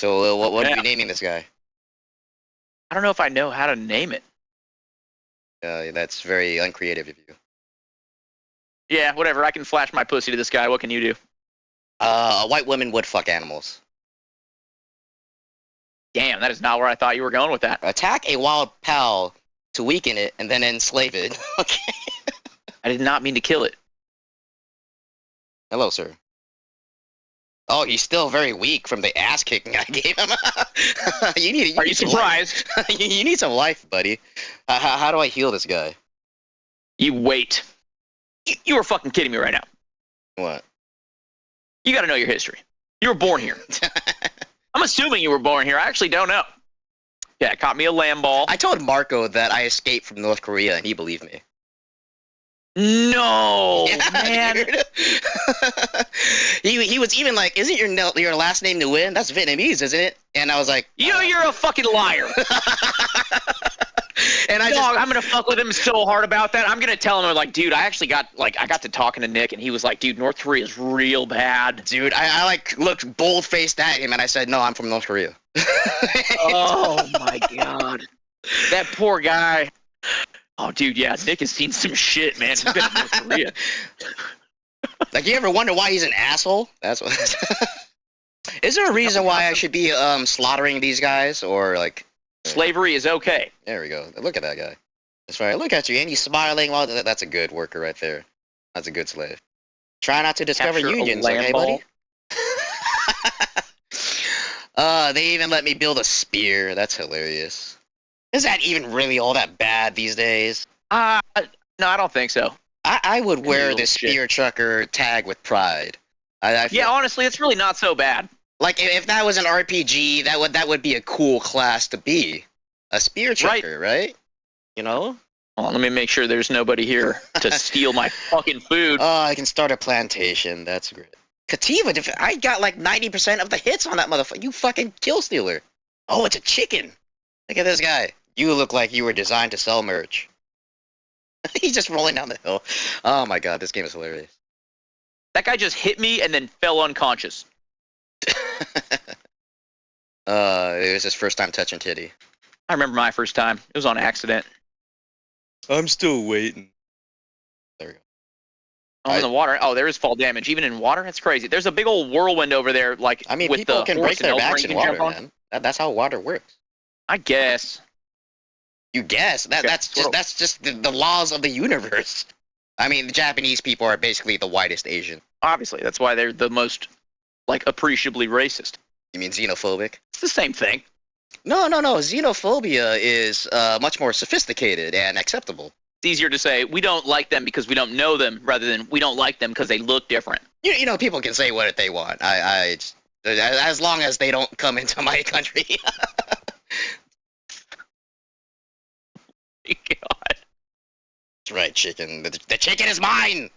So what are Yeah. you naming this guy? I don't know if I know how to name it. That's very uncreative of you. Yeah, whatever. I can flash my pussy to this guy. What can you do? White women would fuck animals. Damn, that is not where I thought you were going with that. Attack a wild pal to weaken it and then enslave it. Okay. I did not mean to kill it. Hello, sir. Oh, he's still very weak from the ass kicking I gave him. Are you surprised? You need some life, buddy. How do I heal this guy? You wait. You are fucking kidding me right now. What? You got to know your history. You were born here. I'm assuming you were born here. I actually don't know. Yeah, caught me a lamb ball. I told Marco that I escaped from North Korea, and he believed me. No, Yeah, man. dude. he was even like, "Isn't your last name Nguyen? That's Vietnamese, isn't it?" And I was like, You're a fucking liar. And I'm gonna fuck with him so hard about that. I'm gonna tell him like, dude, I got to talking to Nick, and he was like, dude, North Korea is real bad. Dude, I like looked bold faced at him, and I said, "No, I'm from North Korea." Oh my god, that poor guy. Oh, dude, yeah, Nick has seen some shit, man. He's been in North Korea. Like, you ever wonder why he's an asshole? That's what. Is there a reason why I should be slaughtering these guys, or like? Slavery is okay. There we go. Look at that guy. That's right. Look at you, and he's smiling. Well, that's a good worker right there. That's a good slave. Try not to discover Capture a unions, lamb okay, ball. buddy? They even let me build a spear. That's hilarious. Is that even really all that bad these days? No, I don't think so. I would wear Little this shit. spear trucker tag with pride. I feel, Yeah, honestly, it's really not so bad. like if that was an RPG, that would be a cool class to be. A spear trucker, right? You know? Hold on, let me make sure there's nobody here to steal my fucking food. Oh, I can start a plantation. That's great. Kativa, I got like 90% of the hits on that motherfucker. You fucking kill stealer. Oh, it's a chicken. Look at this guy. You look like you were designed to sell merch. He's just rolling down the hill. Oh my god, this game is hilarious. That guy just hit me and then fell unconscious. It was his first time touching titty. I remember my first time. It was on accident. I'm still waiting. There we go. Oh, in the water. Oh, there is fall damage. Even in water? That's crazy. There's a big old whirlwind over there, like, I mean, with people the can horse break their and backs Eldraine in you can water, jump on. man. That's how water works. I guess. You guess. That's just the laws of the universe. I mean, the Japanese people are basically the whitest Asian. Obviously. That's why they're the most, like, appreciably racist. You mean xenophobic? It's the same thing. No. Xenophobia is much more sophisticated and acceptable. It's easier to say, we don't like them because we don't know them, rather than we don't like them because they look different. You know, people can say what they want. As long as they don't come into my country. God. That's right, chicken. The chicken is mine!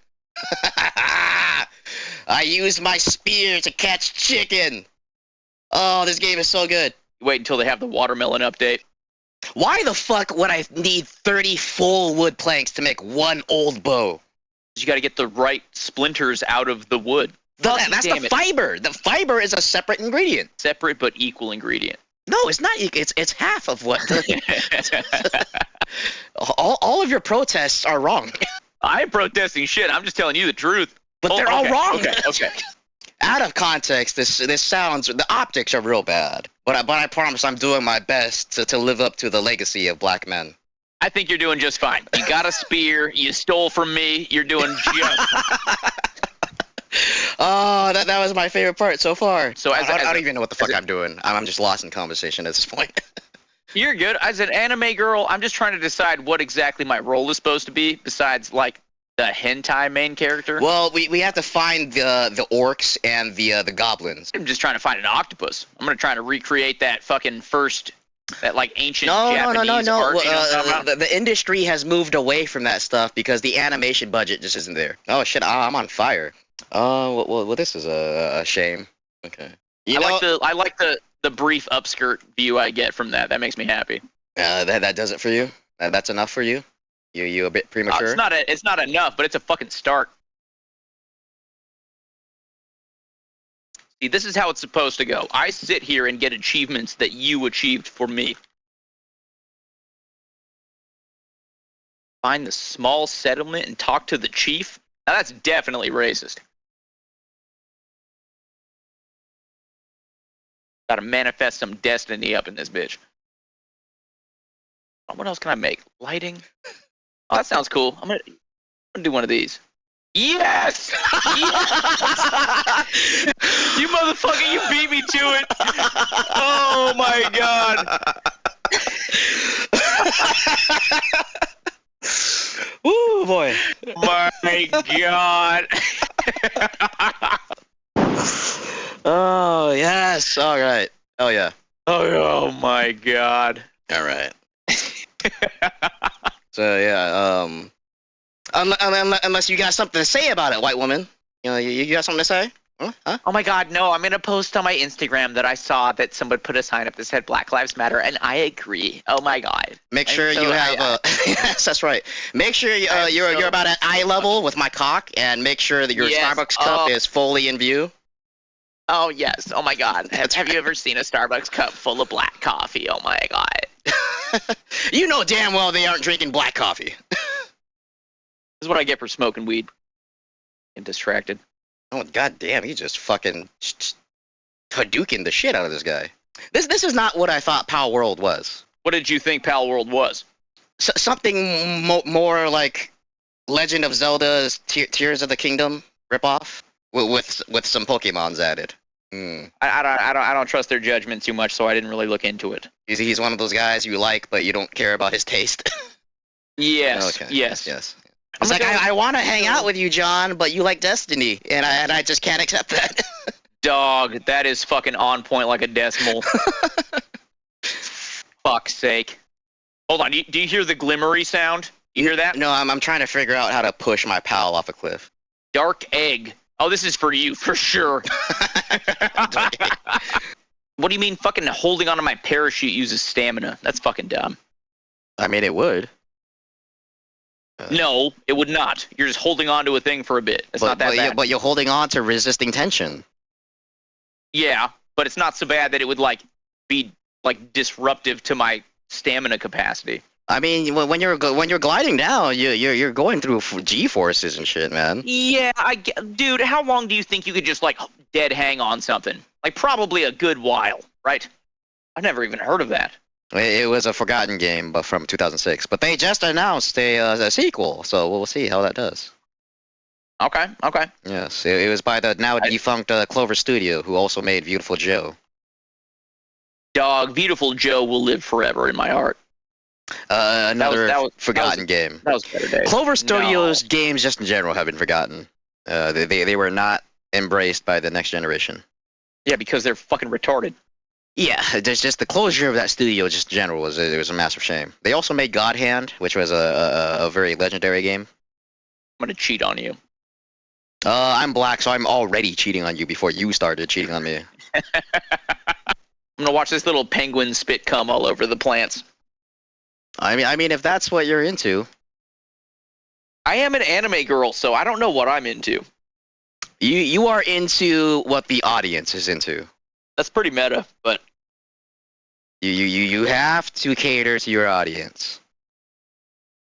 I used my spear to catch chicken! Oh, this game is so good. Wait until they have the watermelon update. Why the fuck would I need 30 full wood planks to make one old bow? You got to get the right splinters out of the wood. That's the fiber. The fiber is a separate ingredient. Separate but equal ingredient. No, it's not. It's half of what. all of your protests are wrong. I ain't protesting shit. I'm just telling you the truth. But they're all wrong. Okay. Out of context, this sounds. The optics are real bad. But I promise I'm doing my best to live up to the legacy of black men. I think you're doing just fine. You got a spear. You stole from me. You're doing just. Oh, that was my favorite part so far. So I don't even know what the fuck I'm doing. I'm just lost in conversation at this point. You're good. As an anime girl, I'm just trying to decide what exactly my role is supposed to be, besides like the hentai main character. Well, we have to find the orcs and the goblins. I'm just trying to find an octopus. I'm gonna try to recreate that fucking first, that like ancient No. Japanese art. You know what I'm talking about? The industry has moved away from that stuff because the animation budget just isn't there. Oh shit! I'm on fire. Well, this is a shame. Okay. I like the brief upskirt view I get from that. That makes me happy. That does it for you. That's enough for you. You a bit premature. It's not enough, but it's a fucking start. See, this is how it's supposed to go. I sit here and get achievements that you achieved for me. Find the small settlement and talk to the chief? Now that's definitely racist. Gotta manifest some destiny up in this bitch. What else can I make? Lighting? Oh, that sounds cool. I'm gonna do one of these. Yes! Yes! You motherfucker, you beat me to it! Oh my god! Woo, boy. My god! Oh, yes. All right. Oh, yeah. Oh my god. All right. So, yeah, unless you got something to say about it, white woman. You know, you got something to say? Huh? Oh my god, no, I'm gonna post on my Instagram that I saw that someone put a sign up that said Black Lives Matter, and I agree. Oh my god. Make sure you have yes, that's right. Make sure you're about at eye level with my cock, and make sure that your Starbucks cup is fully in view. Oh yes, oh my god. Have you ever seen a Starbucks cup full of black coffee? Oh my god. You know damn well they aren't drinking black coffee. This is what I get for smoking weed. I'm distracted. Oh god damn, he just fucking Hadouken the shit out of this guy. This is not what I thought Pal World was. What did you think Pal World was? Something more like Legend of Zelda's Tears of the Kingdom ripoff with some Pokemons added. I don't trust their judgment too much, so I didn't really look into it. He's one of those guys you like, but you don't care about his taste. Yes. Okay. Yes. It's like I want to hang out with you, John, but you like Destiny, and I just can't accept that. Dog, that is fucking on point like a decimal. Fuck's sake. Hold on, do you hear the glimmery sound? You hear that? No, I'm trying to figure out how to push my pal off a cliff. Dark egg. Oh, this is for you, for sure. What do you mean fucking holding onto my parachute uses stamina? That's fucking dumb. I mean, it would. No, it would not. You're just holding onto a thing for a bit. It's not that bad. But you're holding on to resisting tension. Yeah, but it's not so bad that it would be disruptive to my stamina capacity. I mean, when you're gliding down, you're going through G-forces and shit, man. Yeah, dude, how long do you think you could just dead hang on something? Probably a good while, right? I've never even heard of that. It was a forgotten game, but from 2006. But they just announced a sequel, so we'll see how that does. Okay. Yes, it was by the now defunct Clover Studio, who also made Beautiful Joe. Dog, Beautiful Joe will live forever in my heart. Another forgotten game. That was better days. Clover Studios games, just in general, have been forgotten. They were not embraced by the next generation. Yeah, because they're fucking retarded. Yeah, there's just the closure of that studio, just in general, was a massive shame. They also made God Hand, which was a very legendary game. I'm gonna cheat on you. I'm black, so I'm already cheating on you before you started cheating on me. I'm gonna watch this little penguin spit cum all over the plants. I mean, if that's what you're into. I am an anime girl, so I don't know what I'm into. You are into what the audience is into. That's pretty meta, but you have to cater to your audience.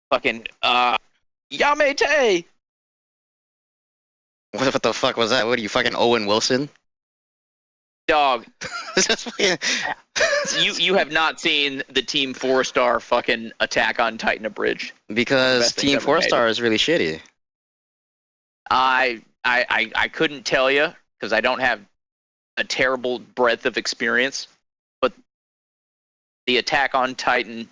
Fucking Yamete. What the fuck was that? What are you, fucking Owen Wilson? Dog. Fucking... you have not seen the Team 4-star fucking Attack on Titan abridged. Because Team 4-star is really shitty. I couldn't tell you because I don't have a terrible breadth of experience, but the Attack on Titan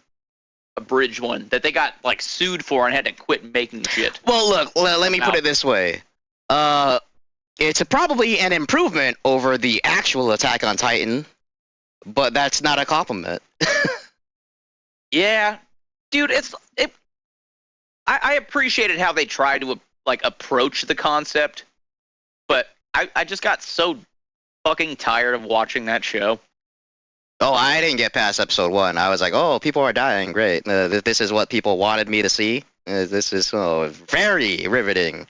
abridged one that they got sued for and had to quit making shit. Well, look, let me put it this way. It's probably an improvement over the actual Attack on Titan, but that's not a compliment. Yeah, dude, I appreciated how they tried to approach the concept, but I just got so fucking tired of watching that show. Oh, I didn't get past episode 1. I was like, oh, people are dying. Great. This is what people wanted me to see. This is very riveting.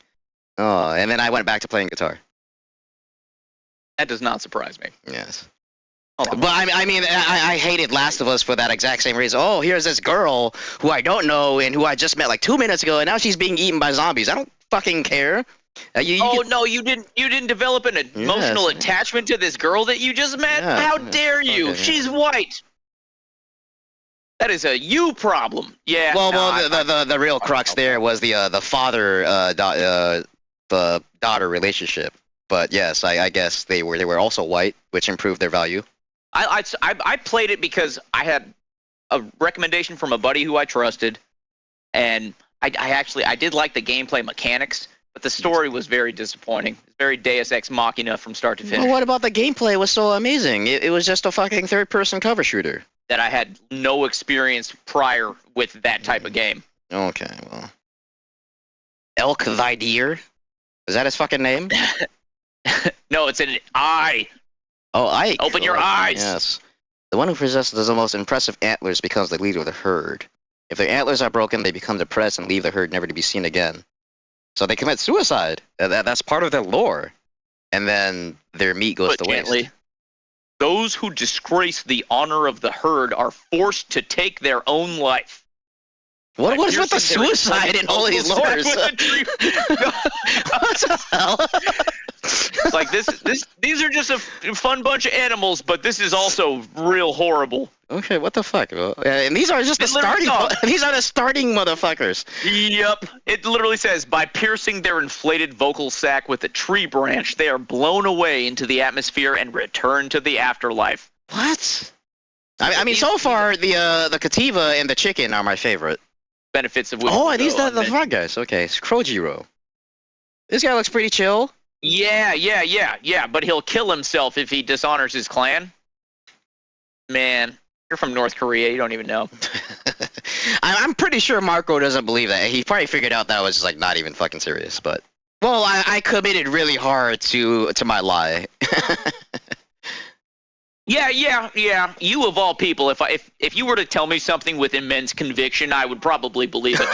Oh, and then I went back to playing guitar. That does not surprise me. Yes. Hold on. But I mean, I hated Last of Us for that exact same reason. Oh, here's this girl who I don't know and who I just met like 2 minutes ago, and now she's being eaten by zombies. I don't fucking care. No, you didn't develop an emotional attachment to this girl that you just met? Yeah, How dare you? okay, She's white. That is a you problem. Yeah. Well, the real crux there was the father the daughter relationship. But yes, I guess they were also white, which improved their value. I played it because I had a recommendation from a buddy who I trusted, and I did like the gameplay mechanics, but the story was very disappointing. It's very Deus Ex Machina from start to finish. Well, what about the gameplay was so amazing? It was just a fucking third-person cover shooter. That I had no experience prior with that type of game. Okay, well. Elk thy deer? Is that his fucking name? No, it's an eye. Oh, Ike. Open your eyes. Yes. The one who possesses the most impressive antlers becomes the leader of the herd. If their antlers are broken, they become depressed and leave the herd never to be seen again. So they commit suicide. That's part of their lore. And then their meat goes to waste. Those who disgrace the honor of the herd are forced to take their own life. What is with the suicide in all these lores? What the hell? Like these are just a fun bunch of animals, but this is also real horrible. Okay, what the fuck? And these are just the starting. These are the starting motherfuckers. Yep. It literally says, by piercing their inflated vocal sac with a tree branch, they are blown away into the atmosphere and return to the afterlife. What? I mean, so far the Kativa and the chicken are my favorite. Benefits of Oh, and these are the frog guys. Okay, it's Krojiro. This guy looks pretty chill. Yeah. But he'll kill himself if he dishonors his clan. Man, you're from North Korea. You don't even know. I'm pretty sure Marco doesn't believe that. He probably figured out that was just, like, not even fucking serious. But well, I committed really hard to my lie. Yeah. You of all people, if you were to tell me something with immense conviction, I would probably believe it.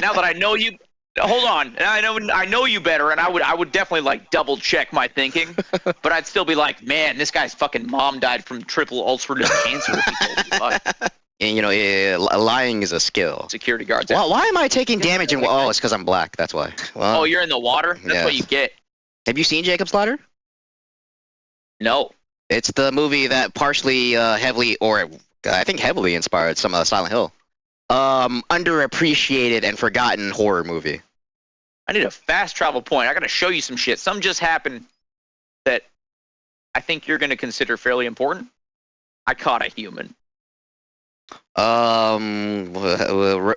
Now that I know you, hold on, I know you better, and I would definitely like double check my thinking, but I'd still be like, man, this guy's fucking mom died from triple ulcerative cancer. If he told me, fuck. And lying is a skill. Security guards. Why am I taking damage? Oh, it's because I'm black. That's why. Well, oh, you're in the water. That's what you get. Have you seen Jacob's Ladder? No. It's the movie that partially heavily inspired some of Silent Hill. Underappreciated and forgotten horror movie. I need a fast travel point. I gotta show you some shit. Something just happened that I think you're gonna consider fairly important. I caught a human.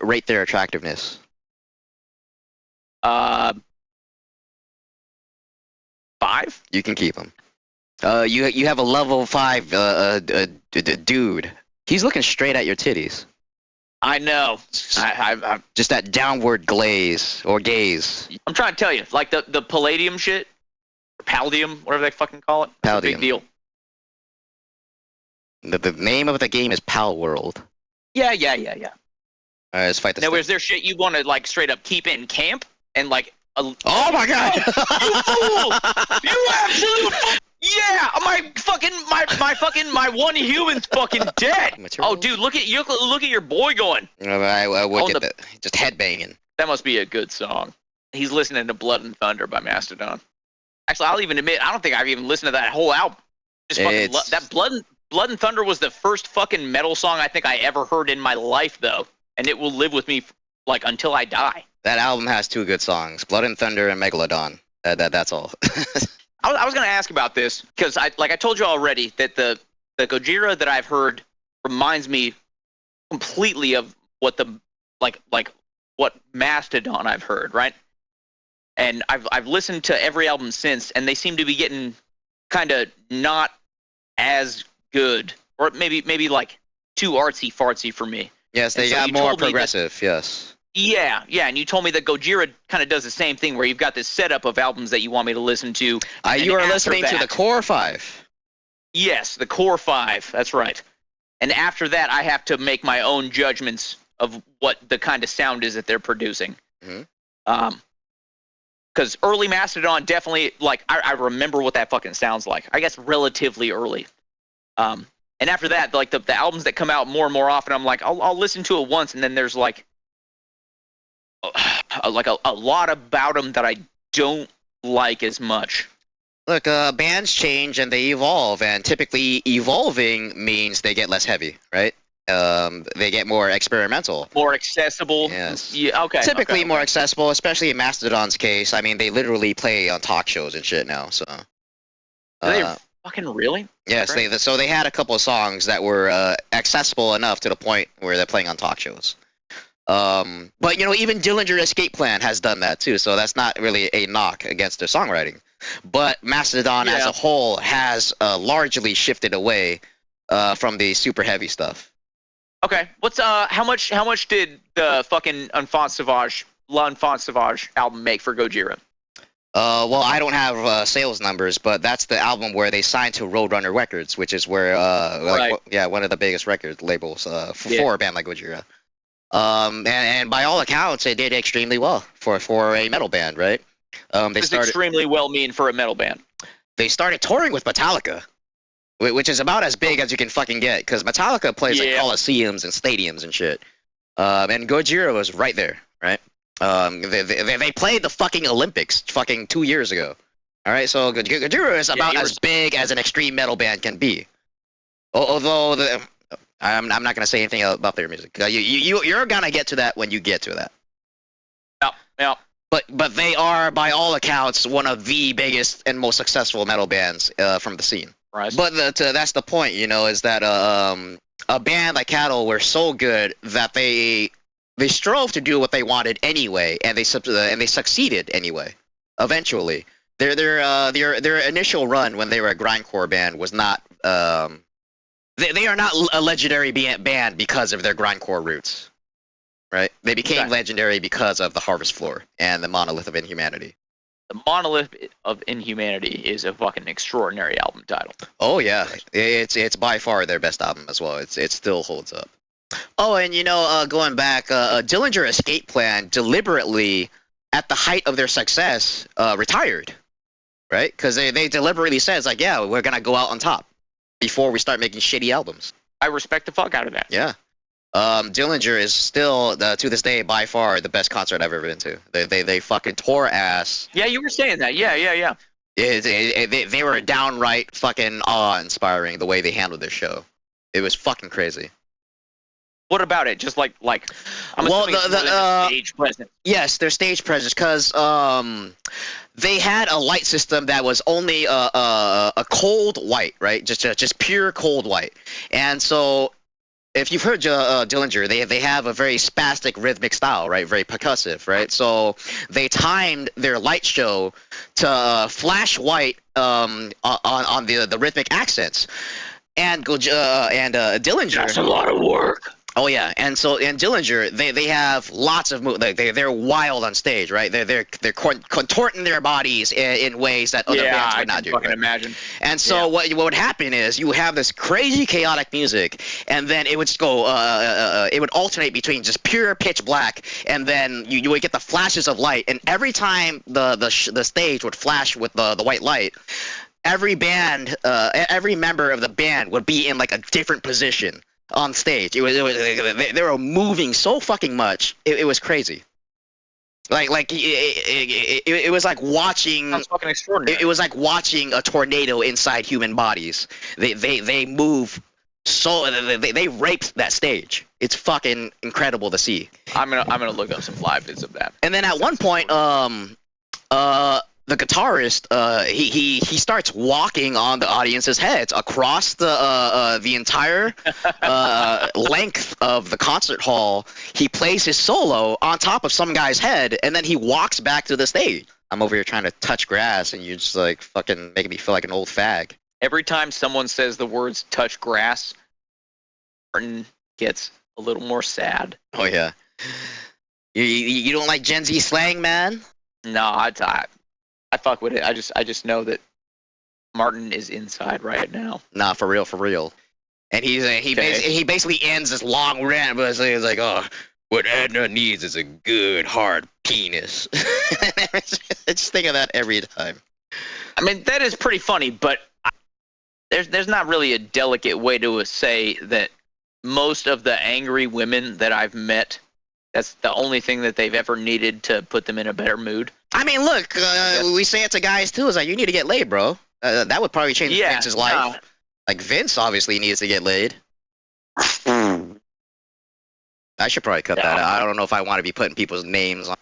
Rate their attractiveness. 5? You can keep them. You have a level 5 dude. He's looking straight at your titties. I know. I just that downward glaze or gaze. I'm trying to tell you, like the palladium shit, or palladium, whatever they fucking call it. Palladium. Big deal. The name of the game is Pal World. Yeah. All right, let's fight this. Now, is there shit you want to like straight up keep in camp and like? Oh my god! You fool! You absolute. Yeah, my one human's fucking dead. Materials? Oh, dude, look at your boy going. I would get that. Just headbanging. That must be a good song. He's listening to Blood and Thunder by Mastodon. Actually, I'll even admit, I don't think I've even listened to that whole album. Just fucking that Blood and Thunder was the first fucking metal song I think I ever heard in my life, though, and it will live with me like until I die. That album has 2 good songs, Blood and Thunder and Megalodon. That's all. I was going to ask about this because I told you already that the Gojira that I've heard reminds me completely of what what Mastodon I've heard, right? And I've listened to every album since, and they seem to be getting kind of not as good, or maybe like too artsy fartsy for me. Yes, they got more progressive. Yes. Yeah, and you told me that Gojira kind of does the same thing, where you've got this setup of albums that you want me to listen to. You are listening to the Core 5. Yes, the Core 5. That's right. And after that, I have to make my own judgments of what the kind of sound is that they're producing. Mm-hmm. because early Mastodon definitely, like, I remember what that fucking sounds like. I guess relatively early. And after that, like the albums that come out more and more often, I'm like, I'll listen to it once, and then there's like a lot about them that I don't like as much. Look, bands change and they evolve, and typically evolving means they get less heavy, right? They get more experimental. More accessible. Yes. Yeah. Okay. Typically okay. more accessible, especially in Mastodon's case. I mean, they literally play on talk shows and shit now. So. Do they fucking really? Yes, Right. they had a couple of songs that were accessible enough to the point where they're playing on talk shows. But even Dillinger Escape Plan has done that too, so that's not really a knock against their songwriting. But Mastodon as a whole has largely shifted away from the super heavy stuff. Okay, what's how much did the fucking La Enfant Sauvage album make for Gojira? Well, I don't have sales numbers, but that's the album where they signed to Roadrunner Records, which is where one of the biggest record labels for a band like Gojira. And by all accounts, it did extremely well for a metal band, right? They started extremely well mean for a metal band. They started touring with Metallica, which is about as big as you can fucking get, because Metallica plays like coliseums and stadiums and shit. And Gojira was right there, right? They played the fucking Olympics fucking 2 years ago. All right, so Gojira is about as big as an extreme metal band can be. Although I'm not gonna say anything about their music. You're gonna get to that when you get to that. Yeah. But they are, by all accounts, one of the biggest and most successful metal bands from the scene. Right. But that's the point, is that a band like Cattle were so good that they strove to do what they wanted anyway, and they succeeded anyway. Eventually, their initial run when they were a grindcore band was not. They are not a legendary band because of their grindcore roots, right? They became legendary because of the Harvest Floor and the Monolith of Inhumanity. The Monolith of Inhumanity is a fucking extraordinary album title. Oh yeah, it's by far their best album as well. It still holds up. Oh, and going back, Dillinger Escape Plan deliberately, at the height of their success, retired, right? Because they deliberately said, it's like, yeah, we're gonna go out on top before we start making shitty albums. I respect the fuck out of that. Yeah. Dillinger is still, to this day, by far the best concert I've ever been to. They fucking tore ass. Yeah, you were saying that. Yeah. They were downright fucking awe-inspiring the way they handled their show. It was fucking crazy. What about it? Just like I'm the stage presence. Yes, their stage presence, because they had a light system that was only a cold white, right? Just pure cold white. And so, if you've heard Dillinger, they have a very spastic rhythmic style, right? Very percussive, right? So they timed their light show to flash white on the rhythmic accents. And Dillinger. That's a lot of work. Oh yeah, and so in Dillinger, they have lots of moves. Like they're wild on stage, right? They're contorting their bodies in ways that other bands would not do. Fucking imagine. And so what would happen is you have this crazy chaotic music, and then it would go. It would alternate between just pure pitch black, and then you would get the flashes of light. And every time the stage would flash with the white light, every member of the band would be in like a different position on stage. It was they were moving so fucking much. It was crazy. It was like watching. That's fucking extraordinary. It was like watching a tornado inside human bodies. They move so they raped that stage. It's fucking incredible to see. I'm gonna look up some live vids of that. And then at one point, the guitarist, he starts walking on the audience's heads across the entire length of the concert hall. He plays his solo on top of some guy's head, and then he walks back to the stage. I'm over here trying to touch grass, and you're just like fucking making me feel like an old fag. Every time someone says the words "touch grass," Martin gets a little more sad. Oh yeah. You don't like Gen Z slang, man? No, I fuck with it. I just know that Martin is inside right now. Nah, for real. And he basically ends this long rant, but he's like, oh, What Edna needs is a good hard penis. I just think of that every time. I mean, that is pretty funny, but there's not really a delicate way to say that most of the angry women that I've met, that's the only thing that they've ever needed to put them in a better mood. I mean, look, we say it to guys too. It's like, you need to get laid, bro. That would probably change Vince's life. Like, Vince obviously needs to get laid. I should probably cut that out. I don't know if I want to be putting people's names on.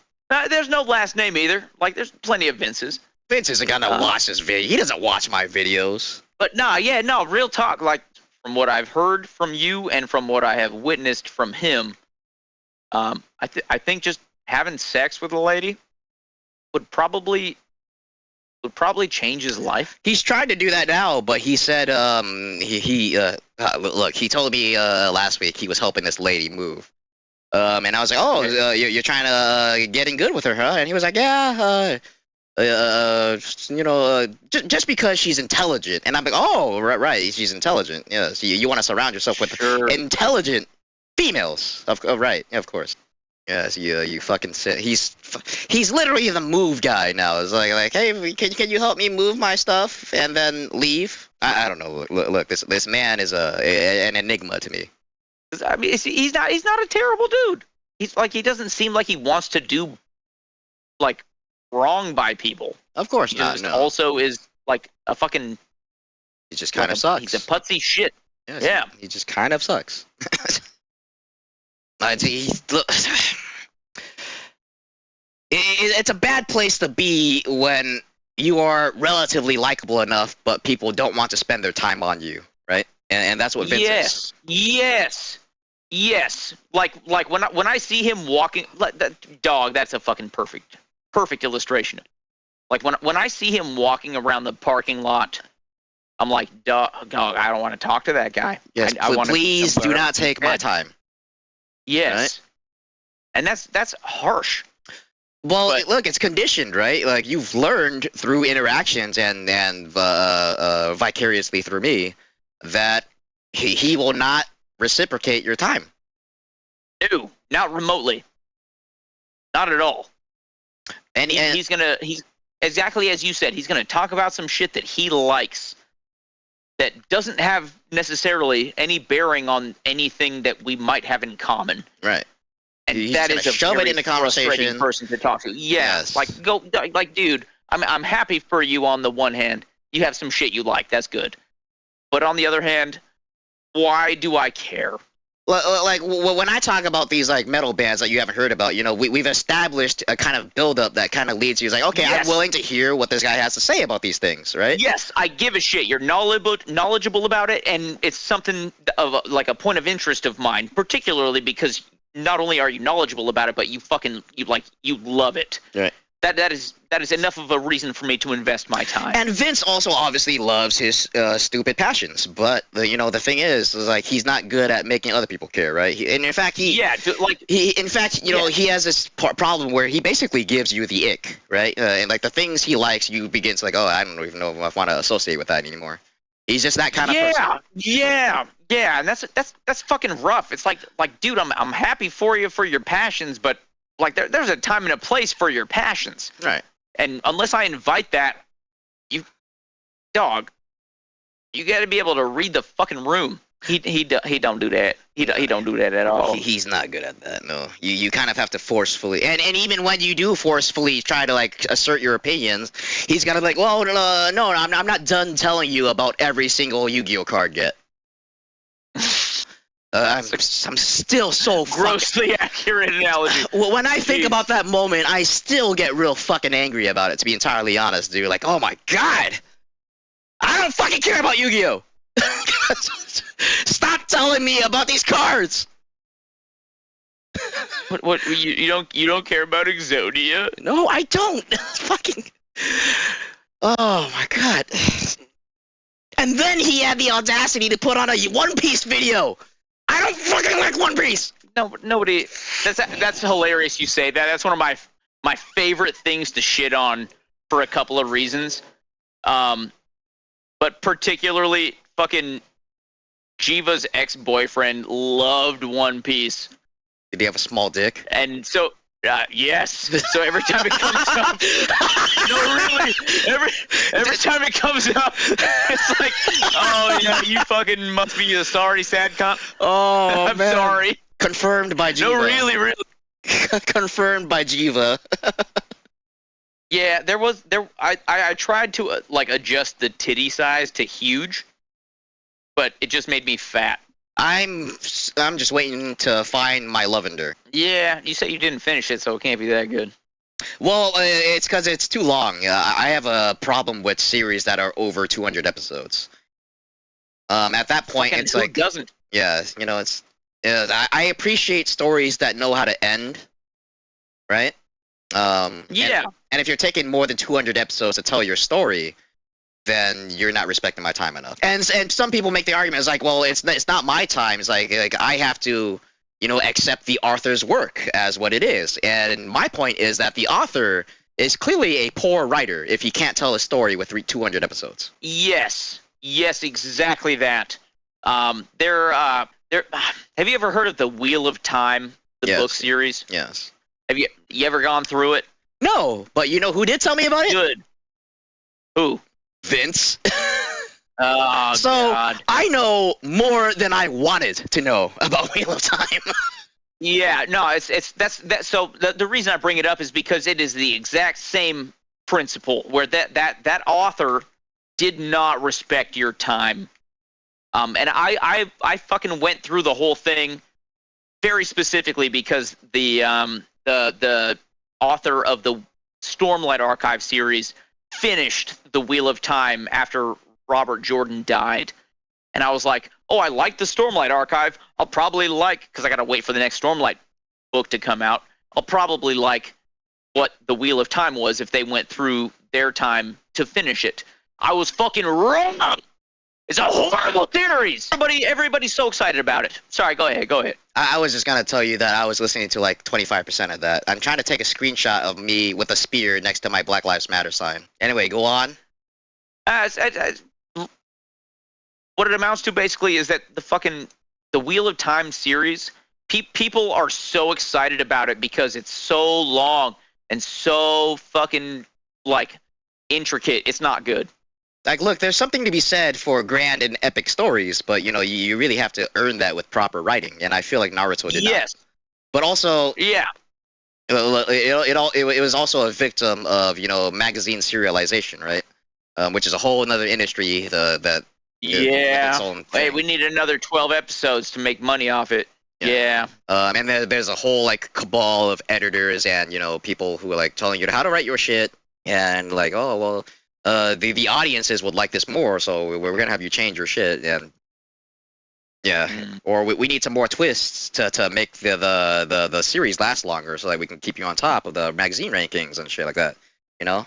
There's no last name either. Like, there's plenty of Vinces. Vince isn't gonna watch this video. He doesn't watch my videos. But real talk. Like, from what I've heard from you and from what I have witnessed from him, I think just having sex with a lady would probably change his life. He's tried to do that now, but he said look, he told me last week he was helping this lady move. And I was like, oh, you're trying to get in good with her, huh? And he was like, yeah, just because she's intelligent. And I'm like, oh, right, she's intelligent. Yeah, so you want to surround yourself with intelligent females. Right, of course. Yeah, so you fucking sit. He's literally the move guy now. It's like, hey, can you help me move my stuff and then leave? I don't know. Look, this man is an enigma to me. I mean, he's not a terrible dude. He's like, he doesn't seem like he wants to do like wrong by people. Of course he not. Just no. Also is like a fucking. He just kind of sucks. He's a putsy shit. Yeah. He just kind of sucks. It's a bad place to be when you are relatively likable enough, but people don't want to spend their time on you, right? And that's what Vince is. Yes. Like when I see him walking, that dog, that's a fucking perfect illustration. Like when I see him walking around the parking lot, I'm like, dog, I don't want to talk to that guy. Yes, please do not take my time. Yes. Right? And that's harsh. Well, look, it's conditioned, right? Like, you've learned through interactions and vicariously through me that he will not reciprocate your time. No, not remotely. Not at all. And he's exactly as you said, he's gonna talk about some shit that he likes that doesn't have necessarily any bearing on anything that we might have in common. Right. And he's that is a shove very it in the conversation. Frustrating person to talk to. Yeah, yes. Like, dude, I'm happy for you on the one hand. You have some shit you like. That's good. But on the other hand, why do I care? Like, when I talk about these, like, metal bands that you haven't heard about, we've established a kind of build-up that kind of leads you, like, okay, yes. I'm willing to hear what this guy has to say about these things, right? Yes, I give a shit. You're knowledgeable about it, and it's something of, like, a point of interest of mine, particularly because not only are you knowledgeable about it, but you love it. Right. That is enough of a reason for me to invest my time. And Vince also obviously loves his stupid passions, but the thing is like, he's not good at making other people care, right? He has this problem where he basically gives you the ick, right? And like the things he likes, you begin to like, oh, I don't even know if I want to associate with that anymore. He's just that kind of person. Yeah, and that's fucking rough. It's like, dude, I'm happy for you for your passions, but like there's a time and a place for your passions. Right. And unless I invite that, you got to be able to read the fucking room. He don't do that. He don't do that at all. He's not good at that. No. You kind of have to forcefully, and even when you do forcefully try to like assert your opinions, he's gotta be like, well, no, I'm not done telling you about every single Yu-Gi-Oh card yet. I'm still so grossly accurate analogy. Well, when I think about that moment, I still get real fucking angry about it, to be entirely honest, dude. Like, oh my god, I don't fucking care about Yu-Gi-Oh. Stop telling me about these cards. What you don't care about Exodia? No, I don't. Fucking. Oh my god. And then he had the audacity to put on a One Piece video. I don't fucking like One Piece. No, nobody. That's hilarious. You say that. That's one of my favorite things to shit on for a couple of reasons. But particularly, fucking Jiva's ex-boyfriend loved One Piece, Did he have a small dick? And so yes, so every time it comes up, no, really, every time it comes up, it's like, oh yeah, you fucking must be a sorry sad cunt. Oh, I'm sorry. Confirmed by Jiva. No, really. Confirmed by Jiva. Yeah, I tried to like adjust the titty size to huge, but it just made me fat. I'm just waiting to find my Lavender. Yeah, you said you didn't finish it, so it can't be that good. Well, it's because it's too long. I have a problem with series that are over 200 episodes. At that point, Fucking it's who like, doesn't. yeah, you know, it's. I appreciate stories that know how to end, right? Yeah. And if you're taking more than 200 episodes to tell your story, then you're not respecting my time enough. And some people make the argument, it's like, well, it's not my time. It's like I have to, you know, accept the author's work as what it is. And my point is that the author is clearly a poor writer if he can't tell a story with 200 episodes. Yes, exactly that. There. Have you ever heard of the Wheel of Time, the Yes. book series? Yes. Have you ever gone through it? No, but you know who did tell me about it? Good. Who? Vince. Oh, So God. I know more than I wanted to know about Wheel of Time. Yeah, no, so the reason I bring it up is because it is the exact same principle where that author did not respect your time. And I fucking went through the whole thing very specifically because the author of the Stormlight Archive series finished the Wheel of Time after Robert Jordan died. And I was like, oh, I like the Stormlight Archive. I'll probably like, because I got to wait for the next Stormlight book to come out, I'll probably like what the Wheel of Time was if they went through their time to finish it. I was fucking wrong. It's a horrible series. Everybody's so excited about it. Sorry, go ahead. I was just going to tell you that I was listening to like 25% of that. I'm trying to take a screenshot of me with a spear next to my Black Lives Matter sign. Anyway, go on. What it amounts to basically is that the Wheel of Time series, people are so excited about it because it's so long and so fucking like intricate. It's not good. Like, look, there's something to be said for grand and epic stories, but you know, you really have to earn that with proper writing, and I feel like Naruto did not. But also, Yeah. it was also a victim of, you know, magazine serialization, right? Which is a whole another industry with its own Hey, thing. we need another 12 episodes to make money off it. Yeah. And there's a whole like cabal of editors and, you know, people who are like telling you how to write your shit, and like, oh well, the audiences would like this more, so we're gonna have you change your shit, and yeah, or we need some more twists to make the series last longer, so that we can keep you on top of the magazine rankings and shit like that. You know,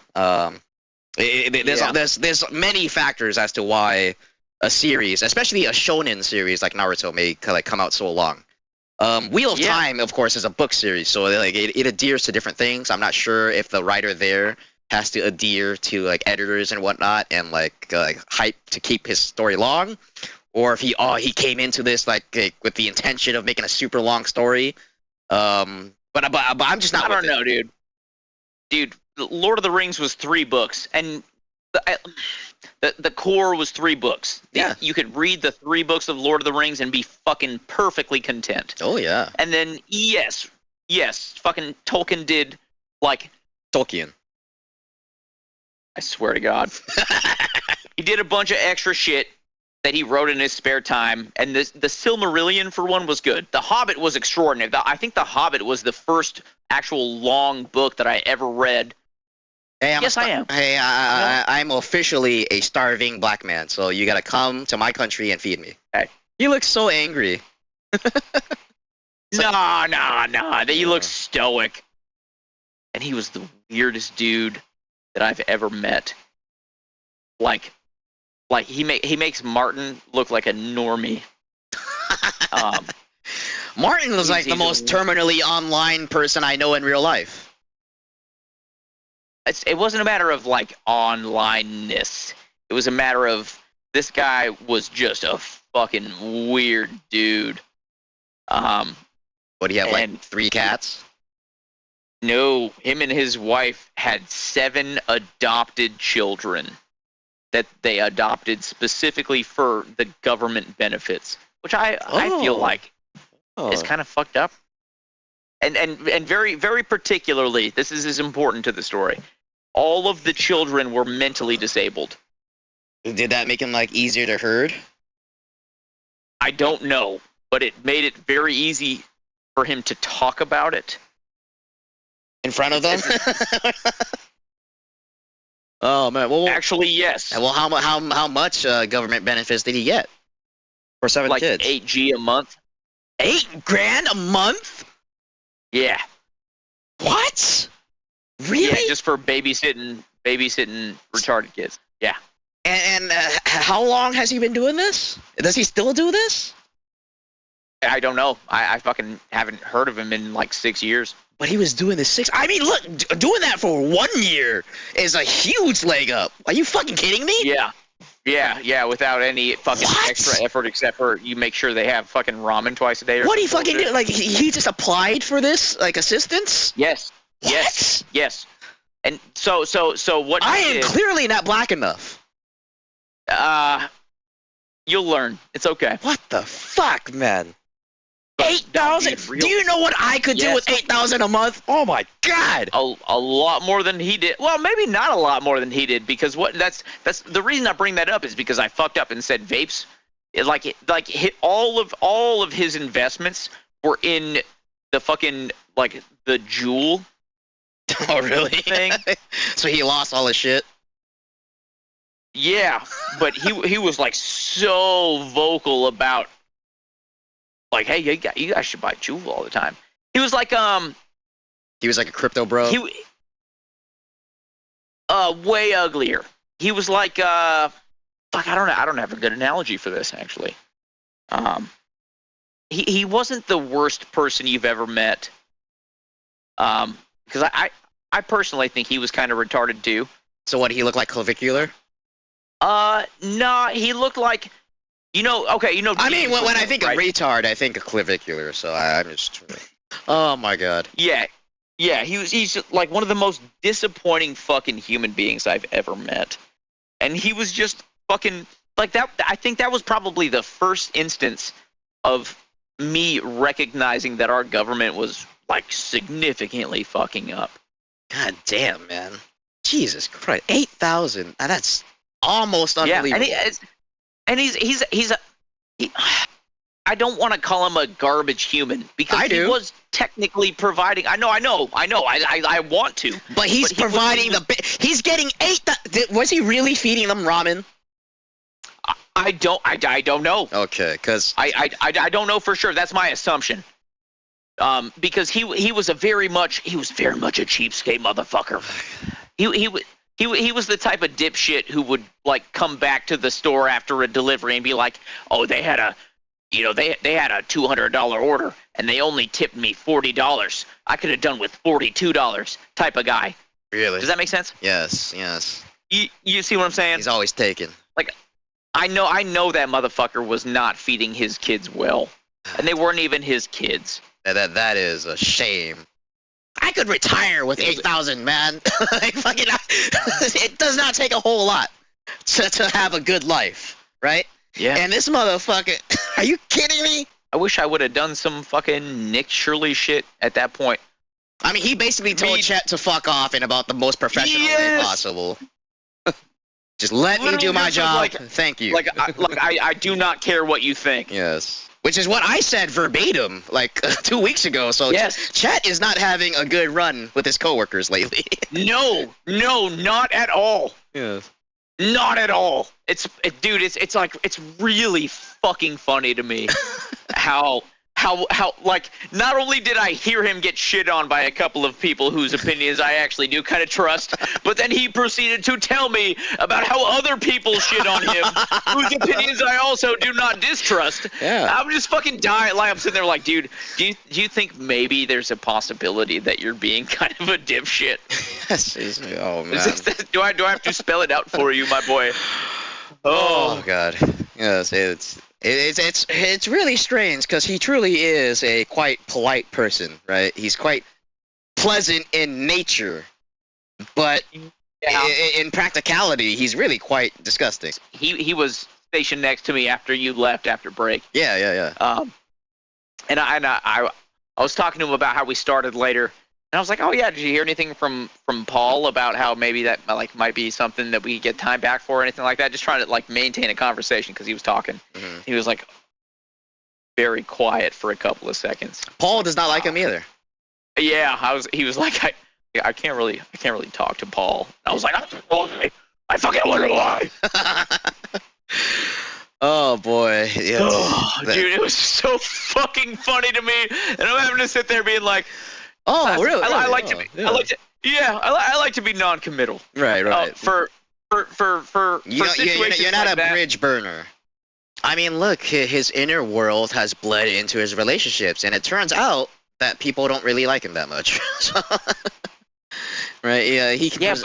there's many factors as to why a series, especially a shonen series like Naruto, may like come out so long. Wheel of Time, of course, is a book series, so like it adheres to different things. I'm not sure if the writer there has to adhere to like editors and whatnot, and like hype to keep his story long, or if he came into this like with the intention of making a super long story. But I'm just not. I don't know, dude. Dude, Lord of the Rings was 3 books, and the core was 3 books. Yeah. You could read the 3 books of Lord of the Rings and be fucking perfectly content. Oh yeah. And then yes, fucking Tolkien did like Tolkien. I swear to God. He did a bunch of extra shit that he wrote in his spare time, and the Silmarillion, for one, was good. The Hobbit was extraordinary. I think The Hobbit was the first actual long book that I ever read. Hey, I am. Hey, I'm officially a starving black man, so you gotta come to my country and feed me. Hey. You look so angry. Nah. He looks stoic. And he was the weirdest dude that I've ever met. Like he makes Martin look like a normie. Martin was like the most terminally online person I know in real life. It wasn't a matter of like onlineness. It was a matter of this guy was just a fucking weird dude. What do you have, like And 3 cats? no, him and his wife had 7 adopted children that they adopted specifically for the government benefits, which I feel Oh. like is Oh. kind of fucked up. And very, very particularly, this is important to the story. All of the children were mentally disabled. Did that make him like easier to herd? I don't know, but it made it very easy for him to talk about it. In front of them? Oh man. Well, Actually, yes. well, how much government benefits did he get for 7 Like kids? $8G a month. $8,000 a month? Yeah. What? Really? Yeah, just for babysitting retarded kids. Yeah. And how long has he been doing this? Does he still do this? I don't know. I fucking haven't heard of him in like 6 years. But he was doing this 6. I mean, look, doing that for 1 year is a huge leg up. Are you fucking kidding me? Yeah. Yeah, without any fucking What? extra effort except for you make sure they have fucking ramen twice a day or What he some fucking bullshit. did? Like he just applied for this like assistance? Yes. What? Yes. And so what I he am did, clearly not black enough. you'll learn. It's okay. What the fuck, man? But 8,000? being real- Do you know what I could do Yes. with 8,000 a month? Oh my god! a lot more than he did. Well, maybe not a lot more than he did because that's the reason I bring that up is because I fucked up and said vapes. All of his investments were in the fucking like the Juul Oh really? thing. So he lost all his shit. Yeah, but he was like so vocal about like, hey, you guys should buy Juul all the time. He was like He was like a crypto bro. he way uglier. He was like fuck, I don't have a good analogy for this actually. He wasn't the worst person you've ever met. Because I personally think he was kind of retarded too. So what? He looked like clavicular. Nah, he looked like, okay, I mean, when I Dean think Brooks, of right? retard, I think of clavicular. So I'm just. Oh my god. Yeah, he's like one of the most disappointing fucking human beings I've ever met. And he was just fucking like that. I think that was probably the first instance of me recognizing that our government was like significantly fucking up. God damn, man. Jesus Christ. 8,000. That's almost Yeah, unbelievable. and he's I don't want to call him a garbage human because I he do. was technically providing. I know. I want to. But he's But he was- providing he's getting 8,000. Was he really feeding them ramen? I don't know. Okay, because I don't know for sure. That's my assumption. Because he was very much a cheapskate motherfucker. He was the type of dipshit who would like come back to the store after a delivery and be like, "Oh, they had a $200 order and they only tipped me $40. I could have done with $42." Type of guy. really. Does that make sense? Yes. You see what I'm saying? He's always taken. I know that motherfucker was not feeding his kids well, and they weren't even his kids. That is a shame. I could retire with 8,000, man. Like, fucking, it does not take a whole lot to have a good life, right? Yeah. And this motherfucker, are you kidding me? I wish I would have done some fucking Nick Shirley shit at that point. I mean, he basically told Chet to fuck off in about the most professional way Yes! possible. Just let me Literally do my just was job. like- Thank you. I do not care what you think. Yes. Which is what I said verbatim, like 2 weeks ago. So Yes. Chet is not having a good run with his coworkers lately. No, not at all. Yes. Not at all. Dude, it's like it's really fucking funny to me how like not only did I hear him get shit on by a couple of people whose opinions I actually do kind of trust, but then he proceeded to tell me about how other people shit on him whose opinions I also do not distrust. Yeah. I'm just fucking dying. Like I'm sitting there like, dude, do you think maybe there's a possibility that you're being kind of a dipshit? Yes. Oh man. Do I have to spell it out for you, my boy? Oh God. Yes. It's really strange because he truly is a quite polite person, right? He's quite pleasant in nature, but Yeah. in practicality, he's really quite disgusting. He was stationed next to me after you left after break. Yeah. And I was talking to him about how we started later, and I was like, oh yeah, did you hear anything from Paul about how maybe that like might be something that we could get time back for or anything like that? Just trying to like maintain a conversation because he was talking. Mhm. He was like very quiet for a couple of seconds. Paul does not like him either. Yeah, he was like, I can't really talk to Paul. I was like, I fucking wonder why. Oh boy, yeah, Dude, it was so fucking funny to me, and I'm having to sit there being like, oh really? I like Oh, to be, yeah. I like to be non-committal. Right. For situations You're not like a that. bridge burner. I mean, look, his inner world has bled into his relationships, and it turns out that people don't really like him that much. So, right? Yeah, he can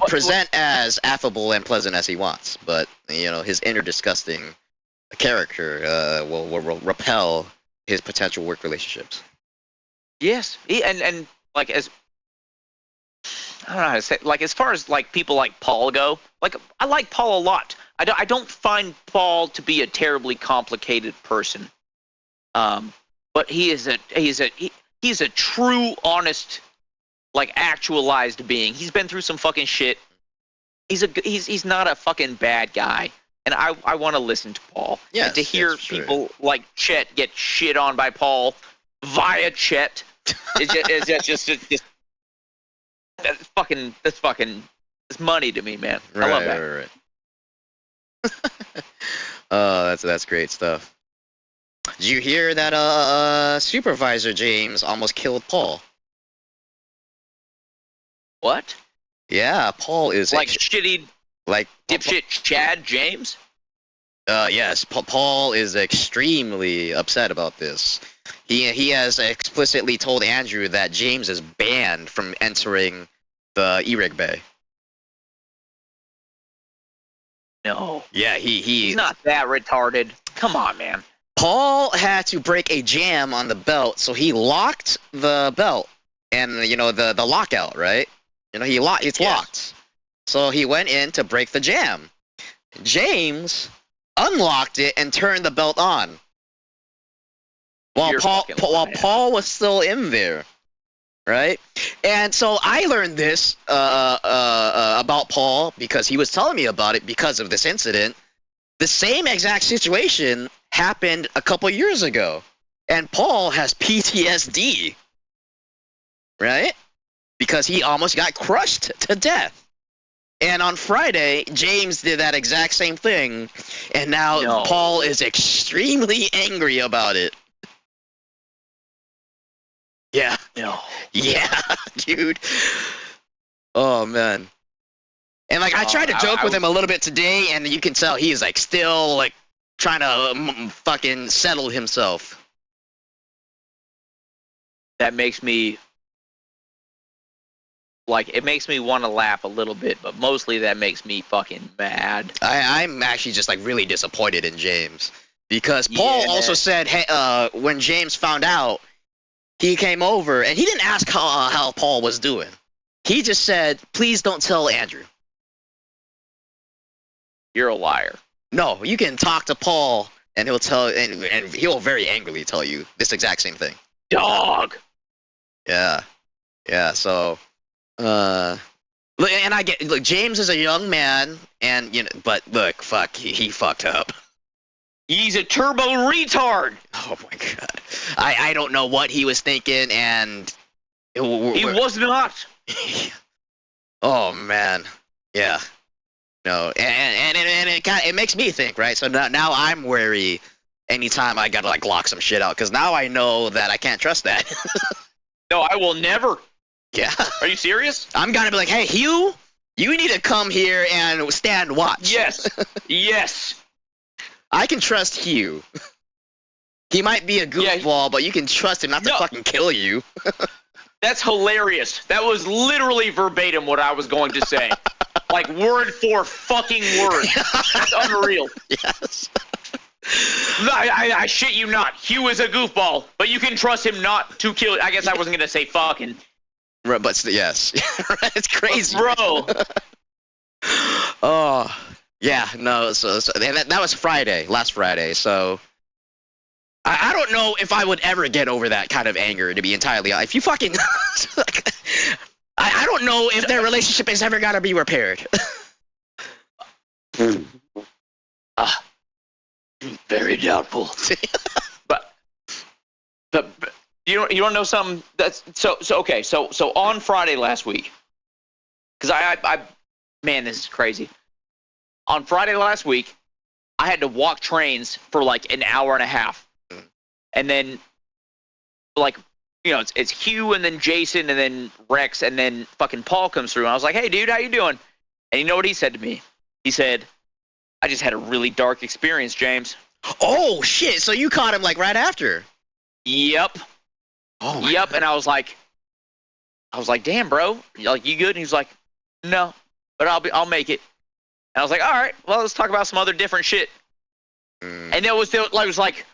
present as affable and pleasant as he wants, but his inner disgusting character will repel his potential work relationships. Yes, and like as I don't know how to say, like as far as like people like Paul go, like I like Paul a lot. I don't find Paul to be a terribly complicated person. But he's a true, honest, like actualized being. He's been through some fucking shit. He's not a fucking bad guy. And I want to listen to Paul. Yes, and to hear yes, sure. people like Chet get shit on by Paul via Chet. It's just it's money to me, man. I love that. Right. Oh, that's great stuff. Did you hear that Supervisor James almost killed Paul? What? Yeah, Paul is Like shitty like dipshit Chad James? yes, Paul is extremely upset about this. He has explicitly told Andrew that James is banned from entering the Erig Bay. No. Yeah, He's not that retarded. Come on, man. Paul had to break a jam on the belt, so he locked the belt and the lockout, right? It's locked. So he went in to break the jam. James unlocked it and turned the belt on. While Paul was still in there, right? And so I learned this about Paul because he was telling me about it because of this incident. The same exact situation happened a couple years ago, and Paul has PTSD, right? Because he almost got crushed to death. And on Friday, James did that exact same thing, and now Paul is extremely angry about it. Yeah. No. Yeah, dude. Oh, man. And, like, I tried to joke with him a little bit today, and you can tell he is, like, still, like, trying to fucking settle himself. That makes me, like, it makes me want to laugh a little bit, but mostly that makes me fucking mad. I'm actually just, like, really disappointed in James. Because Paul also said, hey, when James found out, he came over, and he didn't ask how Paul was doing. He just said, please don't tell Andrew. You're a liar. No, you can talk to Paul, and he'll tell, and he'll very angrily tell you this exact same thing. Dog. Yeah. So, and I get, look, James is a young man, and but look, fuck, he fucked up. He's a turbo retard. Oh my god, I don't know what he was thinking, and he was not. Oh man, yeah. No, and it makes me think, right? So now I'm wary anytime I gotta like lock some shit out, because now I know that I can't trust that. No, I will never. Yeah. Are you serious? I'm gonna be like, hey, Hugh, you need to come here and stand watch. Yes. Yes. I can trust Hugh. He might be a goofball, but you can trust him not to fucking kill you. That's hilarious. That was literally verbatim what I was going to say. Like word for fucking word. That's unreal. Yes. No, I shit you not. Hugh is a goofball, but you can trust him not to kill. I guess I wasn't gonna say fucking. Right, but yes, it's crazy, bro. Oh, yeah, no. So and that was Friday, last Friday. So I don't know if I would ever get over that kind of anger. To be entirely honest, if you fucking, I don't know if their relationship is ever gonna be repaired. Very doubtful. but you don't know something that's so okay. So on Friday last week, because I man, this is crazy. On Friday last week, I had to walk trains for like an hour and a half, and then like it's Hugh and then Jason and then Rex and then fucking Paul comes through, and I was like, hey dude, how you doing? And you know what he said to me? He said, I just had a really dark experience, James. Oh shit! So you caught him like right after? Yep. Oh. Yep. And I was like, damn, bro, like you good? And he was like, no, but I'll make it. And I was like, all right, well, let's talk about some other different shit. And it was like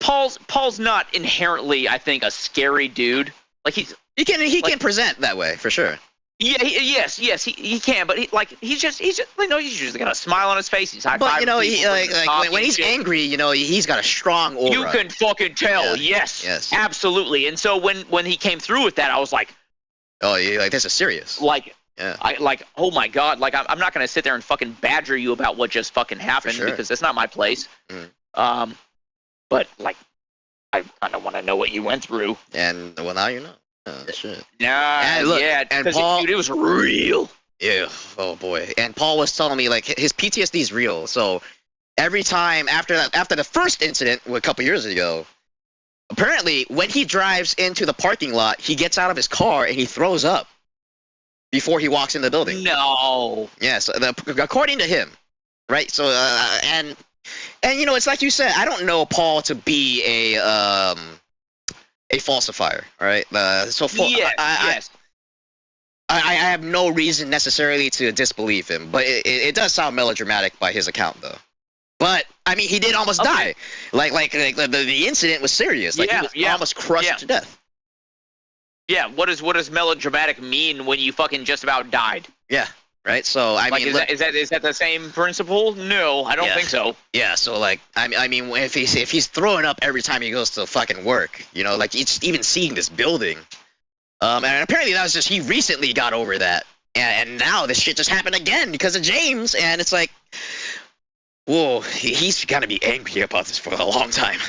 Paul's not inherently, I think, a scary dude. Like he can present that way for sure. Yeah, he can, but he's just he's just got a smile on his face. He's high-fiving. But he people, when he's angry, he's got a strong aura. You can fucking tell. Yeah. Yes, absolutely. And so when he came through with that, I was like, oh, yeah, like this is serious. Like, yeah. Oh my god, like I'm not gonna sit there and fucking badger you about what just fucking happened because that's not my place. But like, I don't want to know what you went through. And well, now you know. Oh, shit. Nah, look, yeah, and Paul, dude, it was real. Yeah. Oh boy. And Paul was telling me like his PTSD is real. So every time after the first incident a couple years ago, apparently when he drives into the parking lot, he gets out of his car and he throws up before he walks in the building. No. Yes, according to him, right? So and it's like you said. I don't know Paul to be a falsifier, all right? Yes. I have no reason necessarily to disbelieve him, but it does sound melodramatic by his account, though. But I mean, he did almost die. Like the incident was serious. Like he was almost crushed to death. Yeah. What does melodramatic mean when you fucking just about died? Yeah. Right. So I mean, is that the same principle? No, I don't think so. Yeah. So like, I mean, if he's throwing up every time he goes to fucking work, like even seeing this building, and apparently that was just he recently got over that, and now this shit just happened again because of James, and it's like, whoa, he's gotta be angry about this for a long time.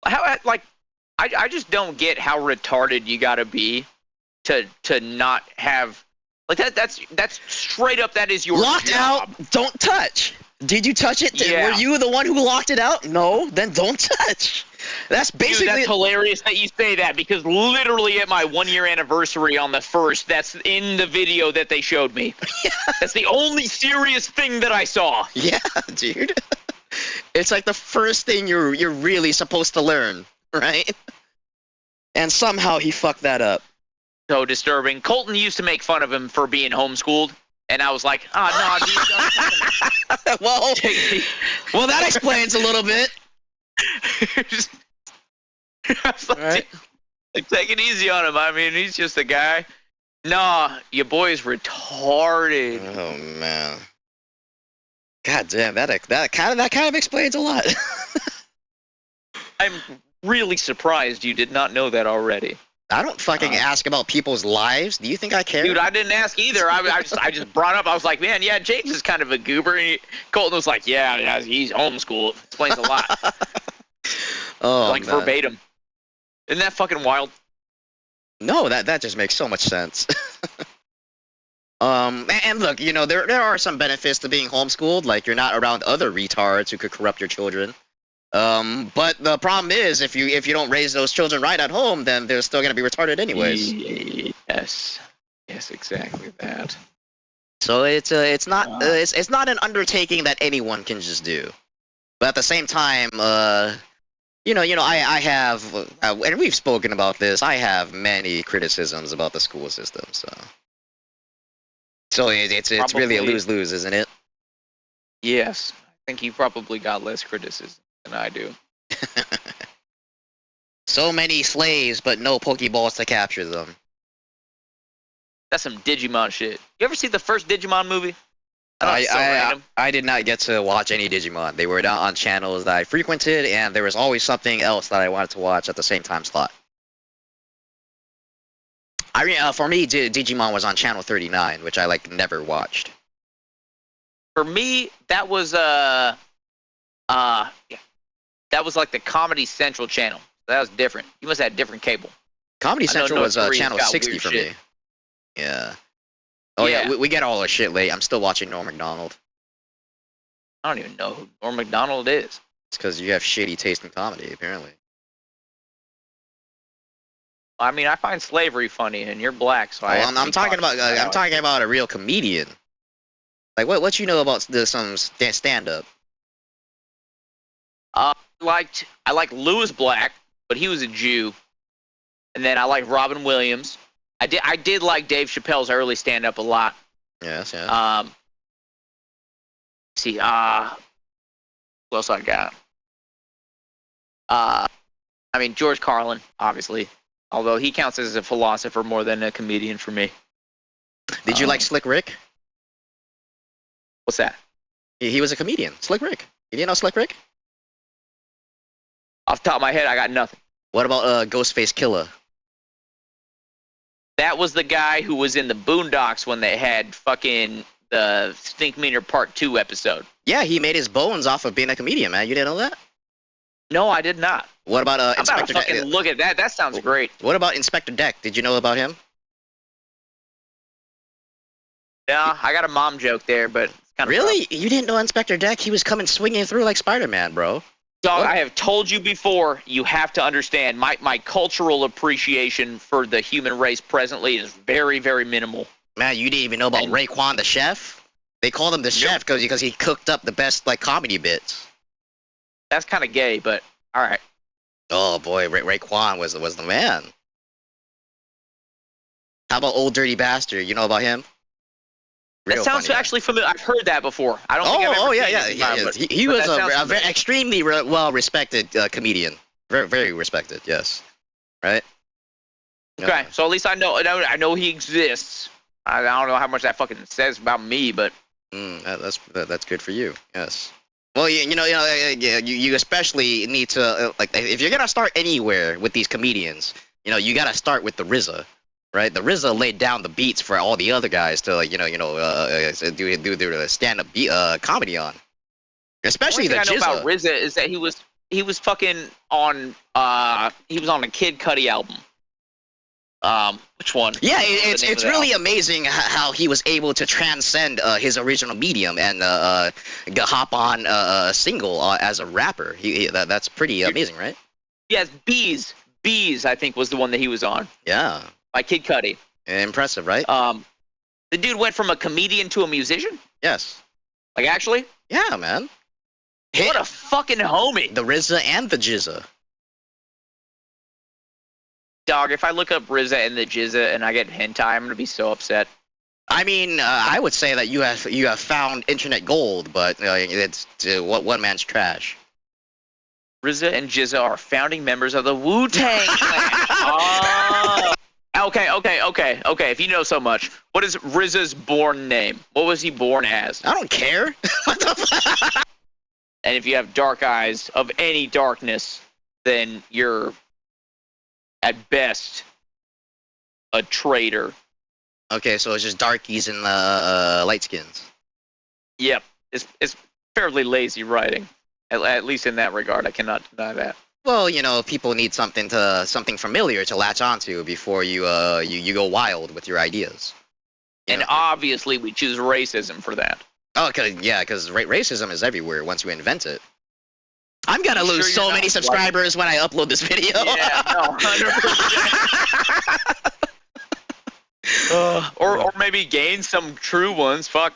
I just don't get how retarded you gotta be to not have. Like that's straight up. That is your locked job. out. Don't touch. Did you touch it? Yeah. Were you the one who locked it out? No. Then don't touch. That's basically. Dude, that's hilarious that you say that because literally at my 1-year anniversary on the 1st, that's in the video that they showed me. Yeah. That's the only serious thing that I saw. Yeah, dude. It's like the first thing you're really supposed to learn, right? And somehow he fucked that up. So disturbing. Colton used to make fun of him for being homeschooled, and I was like, oh, no, dude. well, that explains a little bit. I was like, take it easy on him. I mean, he's just a guy. Nah, your boy's retarded. Oh, man. God damn, that kind of explains a lot. I'm really surprised you did not know that already. I don't fucking ask about people's lives. Do you think I care? Dude, I didn't ask either. I just brought up. I was like, man, yeah, James is kind of a goober. And Colton was like, yeah, he's homeschooled. Explains a lot. Oh, like man. Verbatim. Isn't that fucking wild? No, that just makes so much sense. And look, there are some benefits to being homeschooled. Like you're not around other retards who could corrupt your children. But the problem is if you don't raise those children right at home, then they're still gonna be retarded anyways. Yes, exactly that. So it's not an undertaking that anyone can just do. But at the same time, I have, and we've spoken about this. I have many criticisms about the school system. So it's really a lose-lose, isn't it? Yes, I think he probably got less criticism than I do. So many slaves, but no Pokeballs to capture them. That's some Digimon shit. You ever see the first Digimon movie? I know it's so I random. did not get to watch any Digimon. They were not on channels that I frequented, and there was always something else that I wanted to watch at the same time slot. For me, Digimon was on channel 39, which I like never watched. For me, that was yeah, that was like the Comedy Central channel. That was different. You must have had different cable. Comedy I know Central was North Korea's channel got 60 weird for shit. me. Yeah. Oh yeah, Yeah. we get all our shit late. I'm still watching Norm Macdonald. I don't even know who Norm Macdonald is. It's because you have shitty taste in comedy, apparently. I mean, I find slavery funny, and you're black, so Well, I'm talking about I'm talking about a real comedian. Like what you know about some stand up? I like Louis Black, but he was a Jew, and then I like Robin Williams. I did like Dave Chappelle's early stand up a lot. Yes, yeah. See, what else I got? I mean George Carlin, obviously, although he counts as a philosopher more than a comedian for me. Did you like Slick Rick? What's that? He was a comedian. Slick Rick. You didn't know Slick Rick? Off the top of my head, I got nothing. What about Ghostface Killer? That was the guy who was in the Boondocks when they had fucking the Stink Meaner Part 2 episode. Yeah, he made his bones off of being a comedian, man. You didn't know that? No, I did not. What about I'm about Inspector to fucking look at that. That sounds great. What about Inspector Deck? Did you know about him? Yeah, I got a mom joke there, but it's kind of Really? You didn't know Inspector Deck? He was coming swinging through like Spider-Man, bro. Dog, What? I have told you before, you have to understand, my cultural appreciation for the human race presently is very, very minimal. Man, you didn't even know about Raekwon the chef? They called him the chef because he cooked up the best like comedy bits. That's kind of gay, but all right. Oh boy, Raekwon was the man. How about Old Dirty Bastard? You know about him? That sounds funny, actually familiar. I've heard that before. I don't think I've ever seen it. He was that a very extremely well-respected comedian. Very, very respected, yes. Right? Okay, so at least I know he exists. I don't know how much that fucking says about me, but That's good for you, yes. Well, you especially need to, like, if you're going to start anywhere with these comedians, you got to start with the RZA. Right, the RZA laid down the beats for all the other guys to like, do their stand-up comedy on. Especially the thing I know GZA. about RZA is that he was fucking on he was on a Kid Cudi album. Which one? Yeah, it's really amazing how he was able to transcend his original medium and hop on a single as a rapper. That's pretty amazing, right? Yes, Bees I think was the one that he was on. Yeah. By Kid Cudi. Impressive, right? The dude went from a comedian to a musician? Yes. Like, actually? Yeah, man. What a fucking homie. The RZA and the GZA. Dog, if I look up RZA and the GZA and I get hentai, I'm going to be so upset. I mean, I would say that you have found internet gold, but it's one man's trash. RZA and GZA are founding members of the Wu-Tang Clan. Oh. Okay. If you know so much, what is RZA's born name? What was he born as? I don't care. What the fuck? And if you have dark eyes of any darkness, then you're, at best, a traitor. Okay, so it's just darkies and light skins. Yep. It's fairly lazy writing. At least in that regard, I cannot deny that. Well, people need something familiar to latch onto before you go wild with your ideas. And obviously, we choose racism for that. Oh, because racism is everywhere once you invent it. I'm gonna lose so many subscribers when I upload this video. Yeah, no, 100%. Or maybe gain some true ones. Fuck.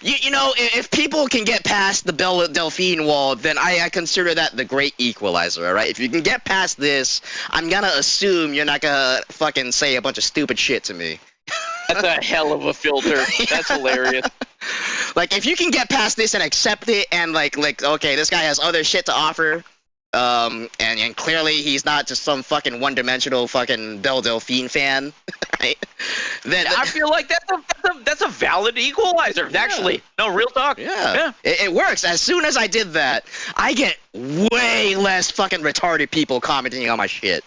If people can get past the Delphine wall, then I consider that the great equalizer, all right? If you can get past this, I'm gonna assume you're not gonna fucking say a bunch of stupid shit to me. That's a hell of a filter. That's hilarious. Like, if you can get past this and accept it, and like, okay, this guy has other shit to offer, and clearly he's not just some fucking one-dimensional fucking Belle Delphine fan, right? Then I feel like that's a valid equalizer. Yeah. Actually, no, real talk. yeah, it works. As soon as I did that, I get way less fucking retarded people commenting on my shit.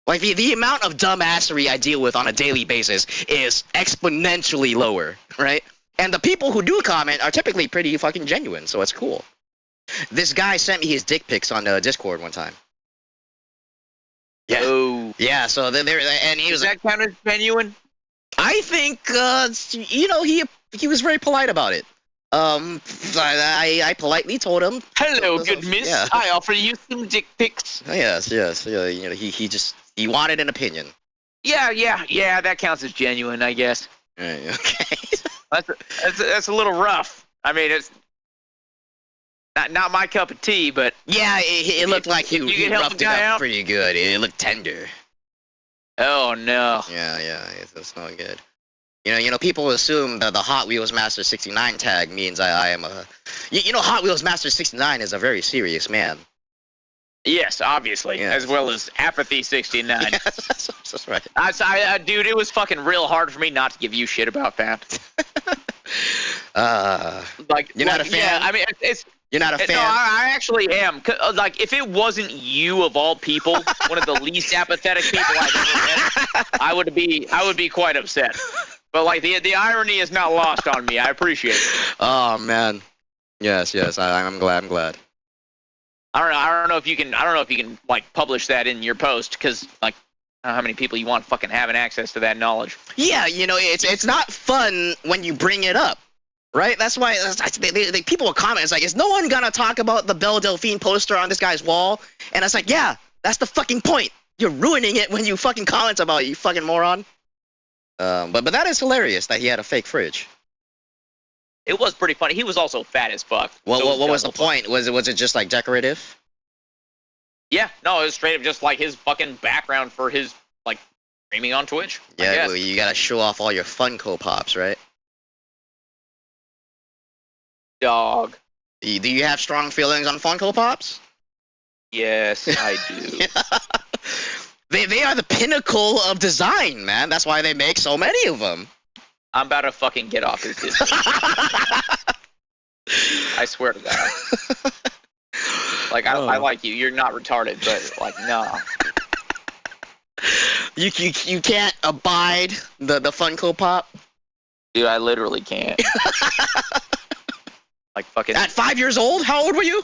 Like, the amount of dumbassery I deal with on a daily basis is exponentially lower, right? And the people who do comment are typically pretty fucking genuine, so it's cool. This guy sent me his dick pics on Discord one time. Yeah. Oh, Yeah, so there, and he was does that count as genuine? I think, he was very polite about it. I politely told him. Hello, good miss. Yeah. I offer you some dick pics. Yes, yeah, he wanted an opinion. Yeah. That counts as genuine, I guess. Okay. That's a little rough. I mean, it's not my cup of tea, but Yeah, it looked like You he can help roughed the it guy up out? pretty good. It looked tender. oh no. Yeah, it's not good. People assume that the Hot Wheels Master 69 tag means I am a... Hot Wheels Master 69 is a very serious man. Yes, obviously, Yes. as well as Apathy 69. Yeah, that's right. Dude, it was fucking real hard for me not to give you shit about that. Like, You're not a fan? Yeah, I mean, it's You're not a fan? no, I actually am. Like, if it wasn't you of all people, one of the least apathetic people I've ever met, I would be quite upset. But like, the irony is not lost on me. I appreciate it. Oh man. Yes. I'm glad. I don't know if you can like publish that in your post, because like, I don't know how many people you want fucking having access to that knowledge. Yeah, it's not fun when you bring it up, right? That's why people will comment. It's like, is no one gonna talk about the Belle Delphine poster on this guy's wall? And it's like, yeah, that's the fucking point. You're ruining it when you fucking comment about it, you fucking moron. But that is hilarious that he had a fake fridge. It was pretty funny. He was also fat as fuck. Well, So what was the Guzzle Fuck. point? Was it just like decorative? Yeah, no, it was straight up just like his fucking background for his like streaming on Twitch. I Yeah, guess. well, you gotta show off all your Funko Pops, right? Dog. Do you have strong feelings on Funko Pops? Yes, I do. They are the pinnacle of design, man. That's why they make so many of them. I'm about to fucking get off this Discord. I swear to God. Like, I like you. You're not retarded, but like, no. You can't abide the Funko Pop? Dude, I literally can't. Like, fucking. At 5 years old? How old were you?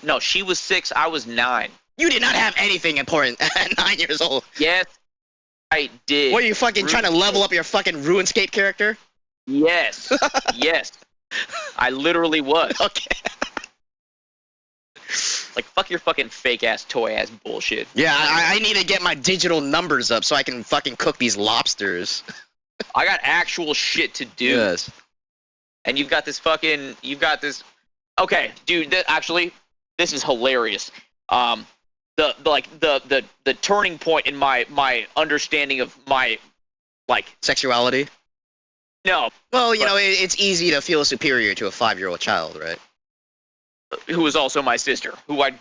No, she was 6. I was 9. You did not have anything important at 9 years old. Yes, I did. Were you fucking trying to level up your fucking RuneScape character? Yes. Yes. I literally was. Okay. Like, fuck your fucking fake ass toy ass bullshit. Yeah, I need to get my digital numbers up so I can fucking cook these lobsters. I got actual shit to do. Yes. And you've got this. Okay, dude. Actually, this is hilarious. The turning point in my understanding of my, like, Sexuality? no, Well, it's easy to feel superior to a 5-year-old child, right? who was also my sister, who I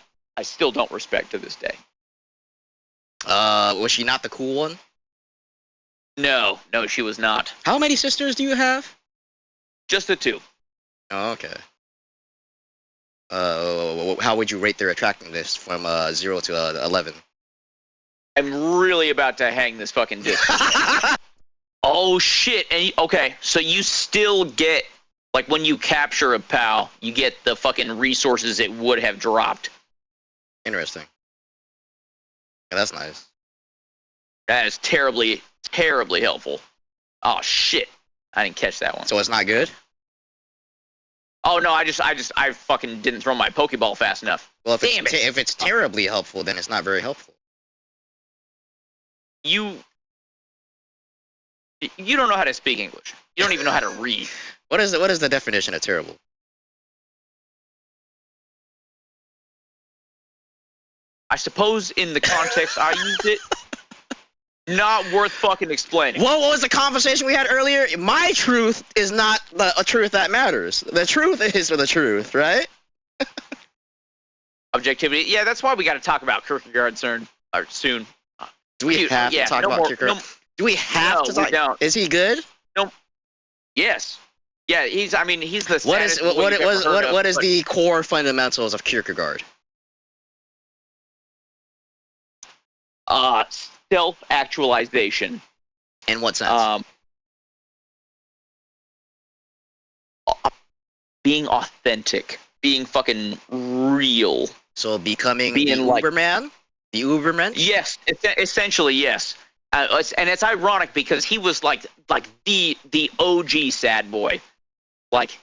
still don't respect to this day. Was she not the cool one? No, she was not. How many sisters do you have? Just the 2. Oh, okay. How would you rate their attractiveness from 0 to 11? I'm really about to hang this fucking disc. Oh shit! Okay, so you still get, like, when you capture a POW, you get the fucking resources it would have dropped. Interesting. Yeah, that's nice. That is terribly, terribly helpful. Oh shit! I didn't catch that one. So it's not good? Oh no, I fucking didn't throw my Pokeball fast enough. Well, Damn it. if it's terribly helpful, then it's not very helpful. You don't know how to speak English. You don't even know how to read. What is the definition of terrible? I suppose in the context I used it, Not worth fucking explaining. What was the conversation we had earlier? My truth is not a truth that matters. The truth is the truth, right? Objectivity. Yeah, that's why we got to talk about Kierkegaard soon. Do we have to talk about Kierkegaard? Do we have to talk? We don't. Is he good? No. Yes. Yeah, he's the What is saddest boy you've ever heard of, what is but- the core fundamentals of Kierkegaard? Self-actualization. In what sense? Being authentic, being fucking real. So becoming being the like- Uberman? The Uberman? Yes, essentially yes. And it's ironic because he was like the OG sad boy. Like,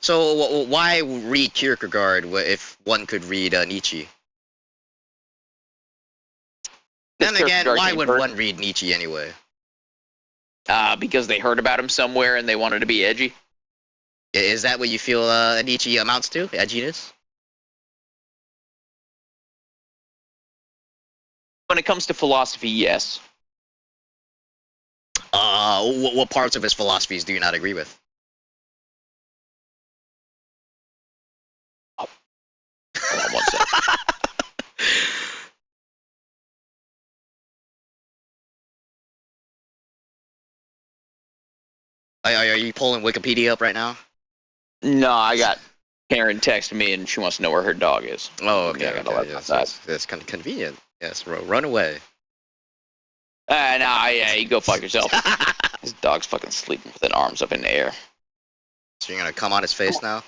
So why read Kierkegaard if one could read Nietzsche? Then again, Kierkegaard why came would first. one read Nietzsche anyway? Because they heard about him somewhere and they wanted to be edgy. Is that what you feel Nietzsche amounts to? Edginess? When it comes to philosophy, yes. What parts of his philosophies do you not agree with? Hold on one second. Are you pulling Wikipedia up right now? No, I got Karen texting me and she wants to know where her dog is. Oh, okay. Yeah, I gotta okay, let yes, that that's kind of convenient. Yes, run away. Nah, yeah, you go fuck yourself. This dog's fucking sleeping with his arms up in the air. So you're gonna come on his face now?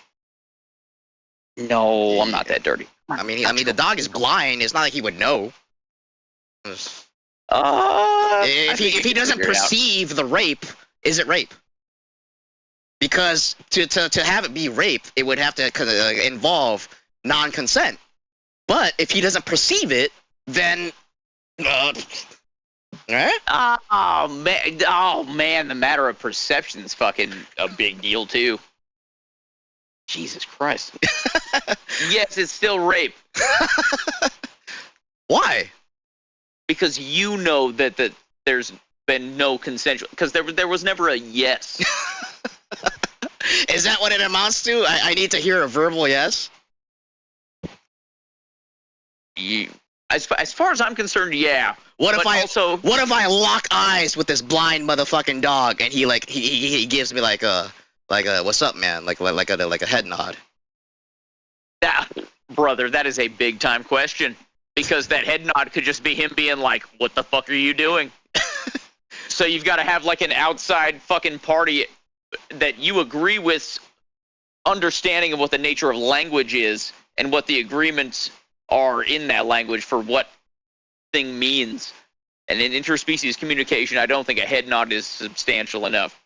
No, I'm not that dirty. I mean, the dog is blind. It's not like he would know. If he doesn't perceive the rape, is it rape? Because to have it be rape, it would have to involve non-consent. But if he doesn't perceive it, then right? Oh man, the matter of perception is fucking a big deal too. Jesus Christ. Yes, it's still rape Why? because you know that there's been no consensual because there was never a yes. Is that what it amounts to? I need to hear a verbal yes. As far as I'm concerned, yeah. What if But I lock eyes with this blind motherfucking dog and he gives me like a what's up, man, like a head nod. Brother, that is a big time question because that head nod could just be him being like, "What the fuck are you doing?" So you've got to have like an outside fucking party that you agree with, understanding of what the nature of language is and what the agreements are in that language for what thing means. And in interspecies communication, I don't think a head nod is substantial enough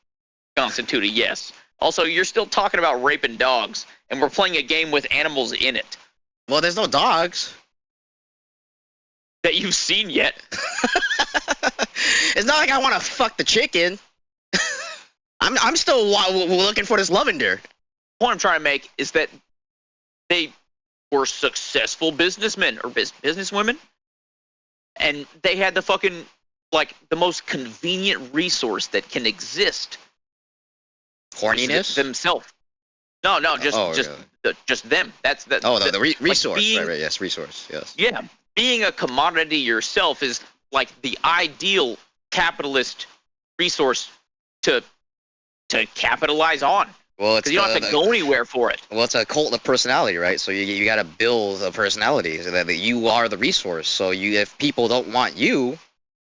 to constitute a yes. Also, you're still talking about raping dogs, and we're playing a game with animals in it Well, there's no dogs. that you've seen yet. It's not like I want to fuck the chicken. I'm still looking for this lavender. The point I'm trying to make is that they were successful businessmen or businesswomen, and they had the fucking like the most convenient resource that can exist. Horniness? Themselves. No, just really? just them. That's the the resource. being- Right, yes, resource, yes. Yeah, being a commodity yourself is like the ideal capitalist resource to capitalize on Well, it's because you don't have to go anywhere for it. Well, it's a cult of personality, right? So you got to build a personality so that you are the resource. So if people don't want you,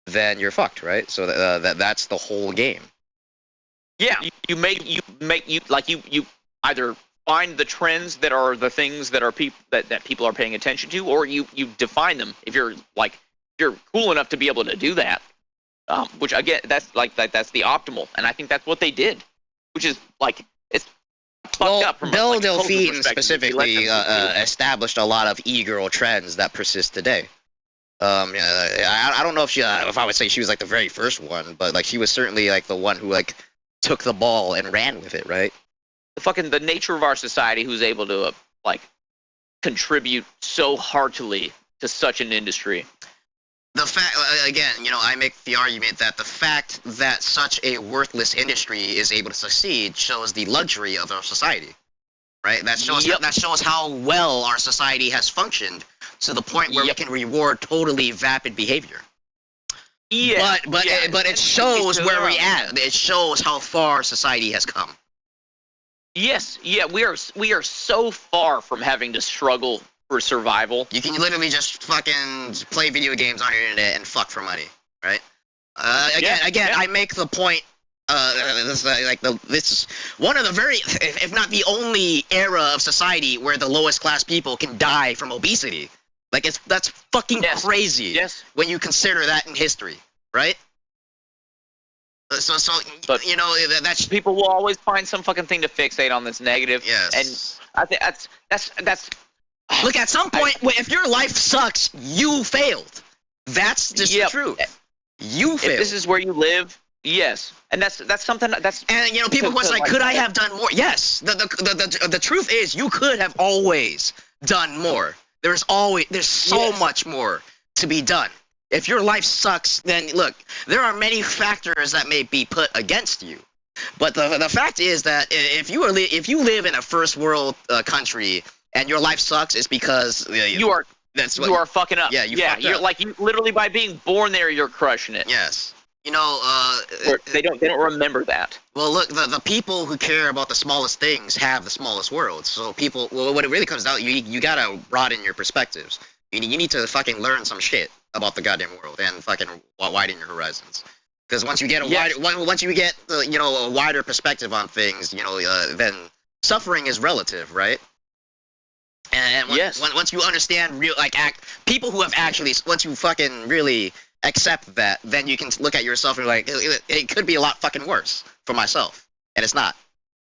then you're fucked, right? So that's the whole game. Yeah, you either find the trends that are the things that are that people are paying attention to, or you define them. If you're cool enough to be able to do that, which again that's the optimal, and I think that's what they did, which is like it's fucked up. From Bill a cultural Delphine perspective. specifically You let them do it. established a lot of e-girl trends that persist today. I don't know if I would say she was like the very first one, but like she was certainly like the one who like took the ball and ran with it, right? The nature of our society who's able to contribute so heartily to such an industry. the fact, again, I make the argument that the fact that such a worthless industry is able to succeed shows the luxury of our society, right? That shows how well our society has functioned to the point where we can reward totally vapid behavior. Yeah, but it shows where we at. It shows how far society has come. Yes, yeah, we are so far from having to struggle for survival. You can literally just fucking play video games on the internet and fuck for money, right? I make the point. This is one of the very, if not the only era of society where the lowest class people can die from obesity. Like that's fucking crazy. Yes. When you consider that in history, right? So but that's people will always find some fucking thing to fixate on that's negative. Yes. And I think that's. Look, at some point, if your life sucks, you failed. That's just the truth. You failed. If this is where you live, yes, and that's something that's. And people was like, could I have done more? Yes. The truth is, you could have always done more. There's so much more to be done. If your life sucks, then look, there are many factors that may be put against you. But the fact is that if you live in a first world country and your life sucks, it's because you are fucking up. Yeah, you're like, you literally, by being born there, you're crushing it. Yes. They don't remember that. Well, look, the people who care about the smallest things have the smallest worlds. So what it really comes down, you gotta broaden your perspectives. You need to fucking learn some shit about the goddamn world and fucking widen your horizons. Because once you get a wider perspective on things, then suffering is relative, right? And once you understand people who have actually, once you fucking really accept that, then you can look at yourself and be like, it could be a lot fucking worse for myself, and it's not,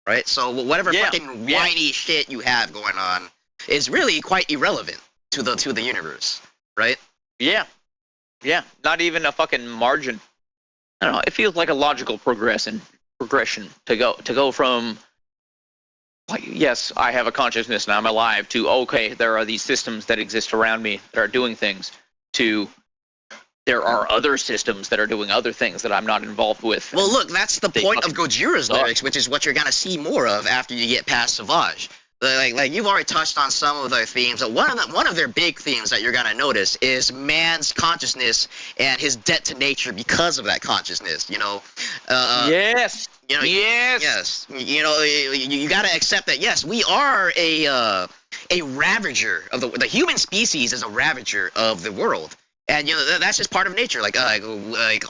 right? So whatever fucking whiny shit you have going on is really quite irrelevant to the universe, right? Yeah, not even a fucking margin. I don't know. It feels like a logical progression to go from, like, yes, I have a consciousness and I'm alive, to, okay, there are these systems that exist around me that are doing things, to there are other systems that are doing other things that I'm not involved with. Well, look, that's the point of Gojira's lyrics, which is what you're gonna see more of after you get past Savage. Like you've already touched on some of their themes. One of their big themes that you're gonna notice is man's consciousness and his debt to nature because of that consciousness. Yes. Yes. You gotta accept that. Yes, we are a ravager of the human species is a ravager of the world, and that's just part of nature. Like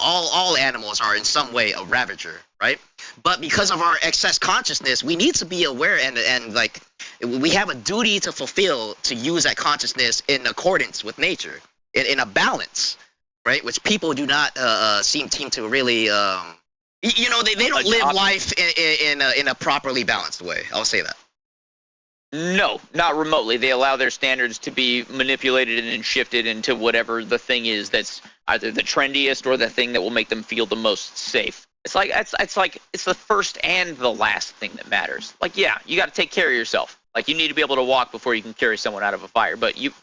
all animals are in some way a ravager, right? But because of our excess consciousness, we need to be aware and like we have a duty to fulfill to use that consciousness in accordance with nature, in a balance, right? Which people do not seem to really they don't live life in a properly balanced way. I'll say that. No, not remotely. They allow their standards to be manipulated and shifted into whatever the thing is that's either the trendiest or the thing that will make them feel the most safe. It's like it's the first and the last thing that matters. Like, yeah, you got to take care of yourself. Like, you need to be able to walk before you can carry someone out of a fire. But in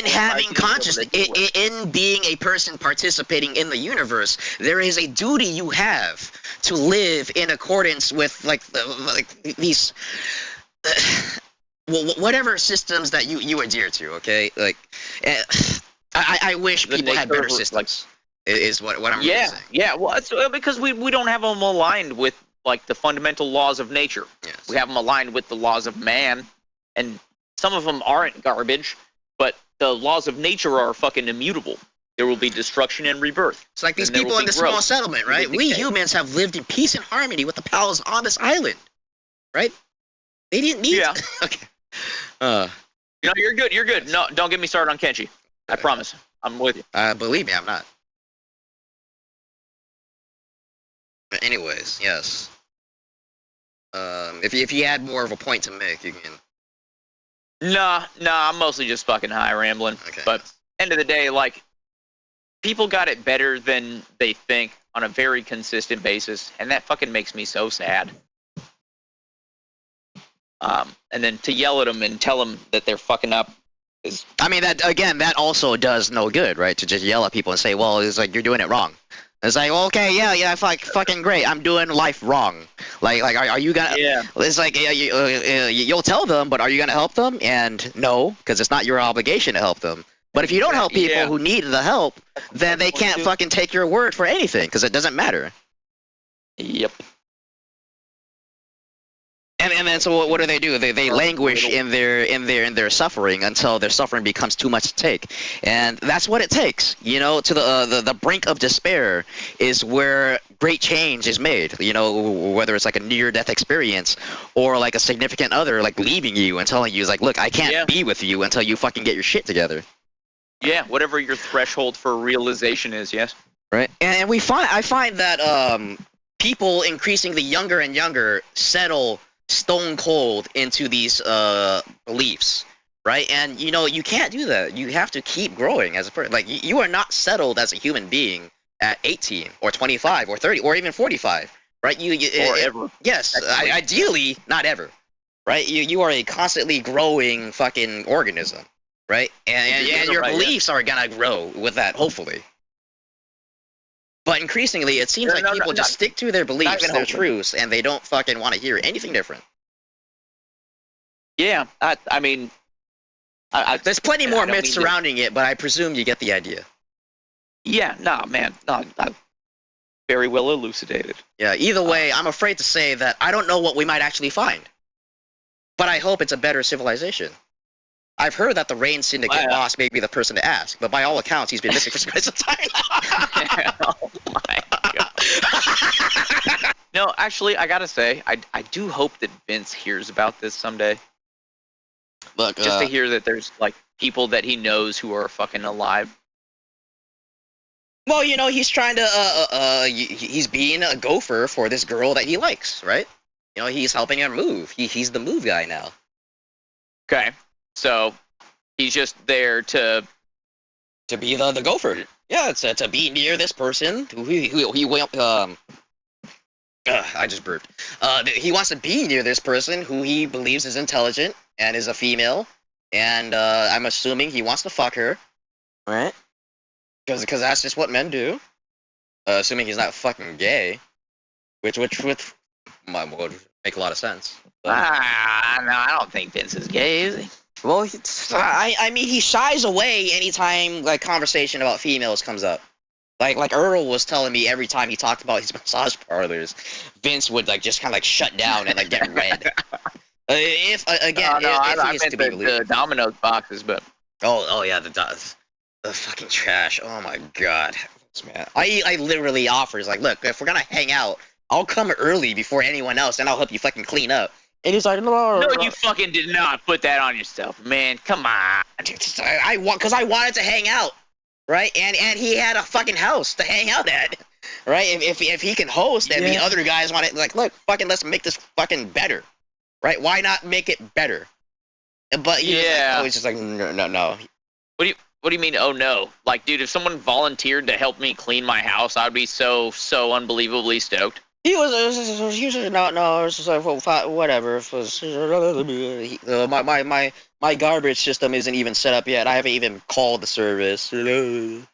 having consciousness, in being a person participating in the universe, there is a duty you have to live in accordance with these whatever systems that you adhere to. Okay, I wish people had better systems. Is what I'm really saying. Yeah. Well, it's because we don't have them aligned with like the fundamental laws of nature. Yes. We have them aligned with the laws of man, and some of them aren't garbage, but the laws of nature are fucking immutable. There will be destruction and rebirth. It's like these people in the small settlement, right? We humans have lived in peace and harmony with the pals on this island, right? They didn't need. Yeah. Okay. You're good. You're good. No, don't get me started on Kenshi. I promise. I'm with you. Believe me, I'm not. But anyways, yes. If you had more of a point to make, you can. Nah, I'm mostly just fucking high rambling. Okay. But end of the day, like, people got it better than they think on a very consistent basis, and that fucking makes me so sad. And then to yell at them and tell them that they're fucking up Is I mean, that also does no good, right? To just yell at people and say, well, it's like you're doing it wrong. It's like, well, okay, yeah, fucking great. I'm doing life wrong. Are you gonna? yeah, It's like you'll tell them, but are you gonna help them? And no, because it's not your obligation to help them. But if you don't help people yeah. who need the help, then they That's can't too. fucking take your word for anything because it doesn't matter. Yep. And then so what do? They languish in their suffering until their suffering becomes too much to take, and that's what it takes. You know, to the brink of despair is where great change is made. You know, whether it's like a near death experience or like a significant other like leaving you and telling you like, look, I can't Yeah. be with you until you fucking get your shit together. Yeah, whatever your threshold for realization is, yes. Right, and I find that people increasingly younger and younger settle stone cold into these beliefs, right? And you know you can't do that. You have to keep growing as a person. Like you are not settled as a human being at 18 or 25 or 30 or even 45, right? Or ever. Yes, Actually. ideally not ever, right? You are a constantly growing fucking organism, right? And You're your right, yeah. beliefs are gonna grow with that, hopefully. But increasingly, it seems like people just stick to their beliefs, even their hopefully. truths, and they don't fucking want to hear anything different. Yeah, I mean, There's plenty I more don't myths mean to- surrounding it, but I presume you get the idea. yeah, nah, man, no, very well elucidated. Yeah, either way, I'm afraid to say that I don't know what we might actually find. But I hope it's a better civilization. I've heard that the Rain Syndicate boss may be the person to ask, but by all accounts, he's been missing for quite some time. Oh my god. No, actually, I gotta say, I do hope that Vince hears about this someday. Look, Just to hear that there's like people that he knows who are fucking alive. well, you know, he's trying to, he's being a gopher for this girl that he likes, right? You know, he's helping her move. He's the move guy now. Okay, so he's just there to be the gopher. Yeah, it's to be near this person who he I just burped. He wants to be near this person who he believes is intelligent and is a female, and I'm assuming he wants to fuck her, right? Because that's just what men do. Assuming he's not fucking gay, which would make a lot of sense. But, no, I don't think Vince is gay, is he? well, I mean, he shies away anytime like conversation about females comes up. Like Earl was telling me every time he talked about his massage parlors, Vince would like just kind of like shut down and like get red. If again, I if he's meant to be believed. the Domino's boxes, but Oh yeah, the fucking trash. Oh my god, man. I literally offers like, look, if we're gonna hang out, I'll come early before anyone else, and I'll help you fucking clean up. And he's like, no, you fucking did not put that on yourself, man. Come on. I want because I wanted to hang out. Right, and he had a fucking house to hang out at, right? If he can host, and the other guys want it, like, look, fucking, let's make this fucking better, right? Why not make it better? But he's just like, no. What do you mean? Oh no! Like, dude, if someone volunteered to help me clean my house, I'd be so unbelievably stoked. He was no. It's just like, well, whatever. It was, my garbage system isn't even set up yet. I haven't even called the service. It's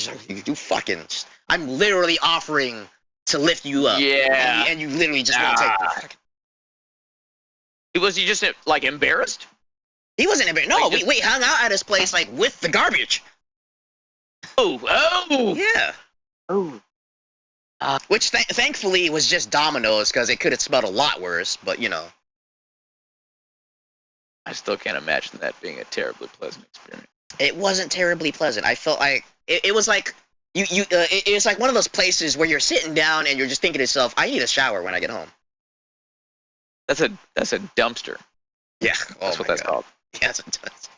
like, you fucking. I'm literally offering to lift you up. Yeah. And you literally just want to take. Was he just like embarrassed? He wasn't embarrassed. No, we hung out at his place like with the garbage. Oh. Yeah. Oh. Which thankfully was just Domino's because it could have smelled a lot worse. But you know. I still can't imagine that being a terribly pleasant experience. It wasn't terribly pleasant. I felt like it was like it's like one of those places where you're sitting down and you're just thinking to yourself, I need a shower when I get home. That's a dumpster. Yeah, that's what that's called. Yeah, it does.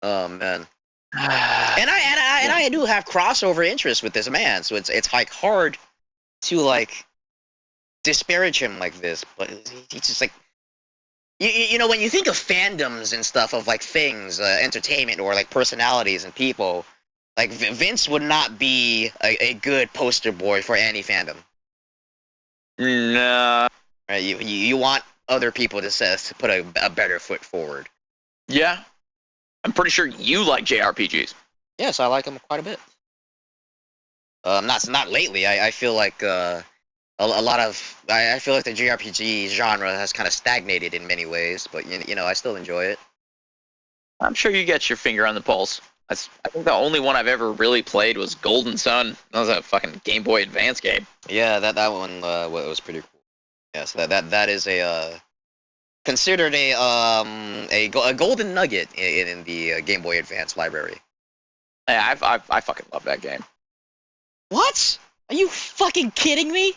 Oh man. and I do have crossover interests with this man, so it's like hard to like disparage him like this, but he's just like. You know, when you think of fandoms and stuff of like things, entertainment or like personalities and people, like Vince would not be a good poster boy for any fandom. No. Right? You want other people to put a better foot forward. Yeah. I'm pretty sure you like JRPGs. Yes, I like them quite a bit. Not lately. I feel like a lot of I feel like the JRPG genre has kind of stagnated in many ways, but you know I still enjoy it. I'm sure you get your finger on the pulse. I think the only one I've ever really played was Golden Sun. That was a fucking Game Boy Advance game. Yeah, that one was pretty cool. Yeah, so that is a considered a golden nugget in the Game Boy Advance library. Yeah, I fucking love that game. What? Are you fucking kidding me?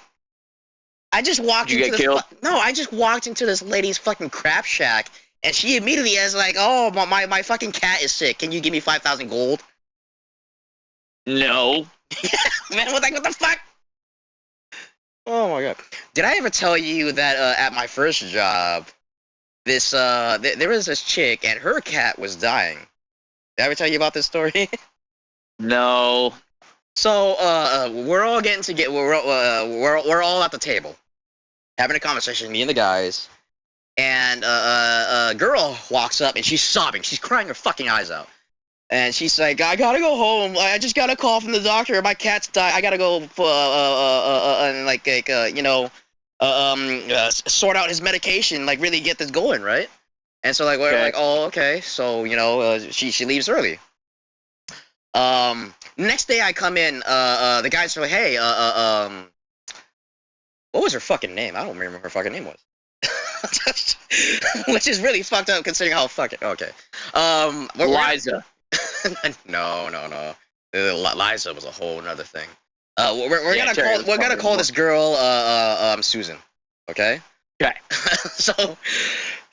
I just walked Did you into get killed? No, I just walked into this lady's fucking crap shack, and she immediately is like, "Oh, my fucking cat is sick. Can you give me 5,000 gold?" No. Man, what the fuck? Oh my god! Did I ever tell you that at my first job, this there was this chick and her cat was dying? Did I ever tell you about this story? No. So we're all getting to get we're all at the table, having a conversation, me and the guys, and a girl walks up and she's sobbing, she's crying her fucking eyes out, and she's like, "I gotta go home. I just got a call from the doctor. My cat's died. I gotta go and like you know sort out his medication, like really get this going, right?" And so like we're Okay. like, "Oh, okay." So you know she leaves early. Next day I come in, the guys are like, "Hey, what was her fucking name? I don't remember what her fucking name was." Which is really fucked up considering how fucking, okay. Liza. No. Liza was a whole nother thing. We're Yeah, gonna Terry call was we're gonna fucking call this girl Susan, okay? Okay. So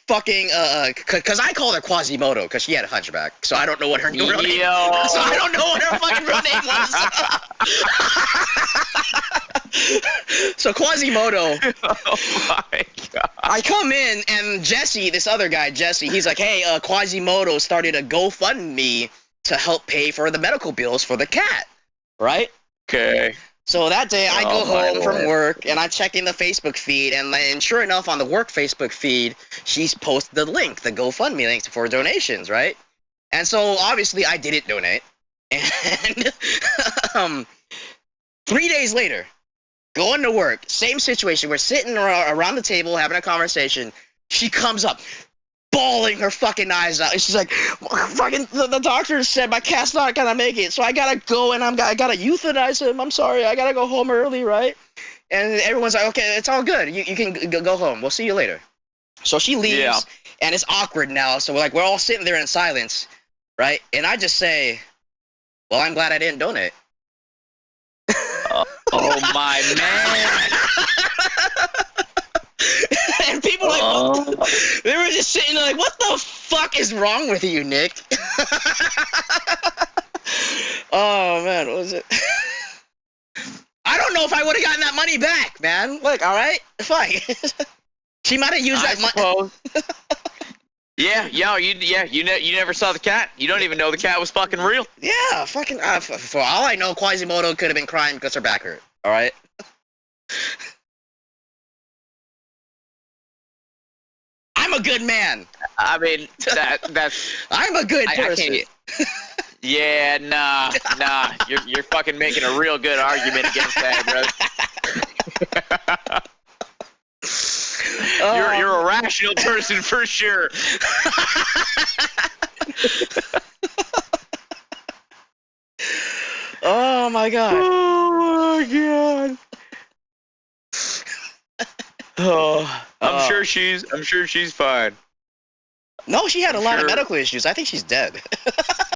fucking cause I called her Quasimodo because she had a hunchback, so I don't know what her real name. Yo. So I don't know what her fucking real name was. So Quasimodo. Oh my god. I come in and Jesse, this other guy, Jesse, he's like, "Hey, Quasimodo started a GoFundMe to help pay for the medical bills for the cat," right? Okay. So that day I go Oh, my home from Lord. work and I check in the Facebook feed, and sure enough, on the work Facebook feed, she's posted the link, the GoFundMe link for donations, right? And so obviously I didn't donate. And 3 days later, going to work, same situation. We're sitting around the table having a conversation. She comes up, bawling her fucking eyes out. And she's like, "Fucking, the doctor said my cat's not gonna make it, so I gotta go and I gotta euthanize him. I'm sorry, I gotta go home early, right?" And everyone's like, "Okay, it's all good. You can go home. We'll see you later." So she leaves, Yeah. and it's awkward now. So we're all sitting there in silence, right? And I just say, "Well, I'm glad I didn't donate." Oh my man. And people like, they were just sitting there like, "What the fuck is wrong with you, Nick?" Oh man, what was it? I don't know if I would have gotten that money back, man. Look, all right, fine. She might have used I that money. suppose. You never saw the cat. You don't even know the cat was fucking real. Yeah, fucking. For all I know, Quasimodo could have been crying because her back hurt. All right. I'm a good man. I mean, that's. I'm a good I person. can't. Yeah, nah. You're fucking making a real good argument against that, brother. You're a rational person for sure. Oh my god. Oh my god. Oh, I'm sure she's fine. No, she had a lot of sure. medical issues. I think she's dead.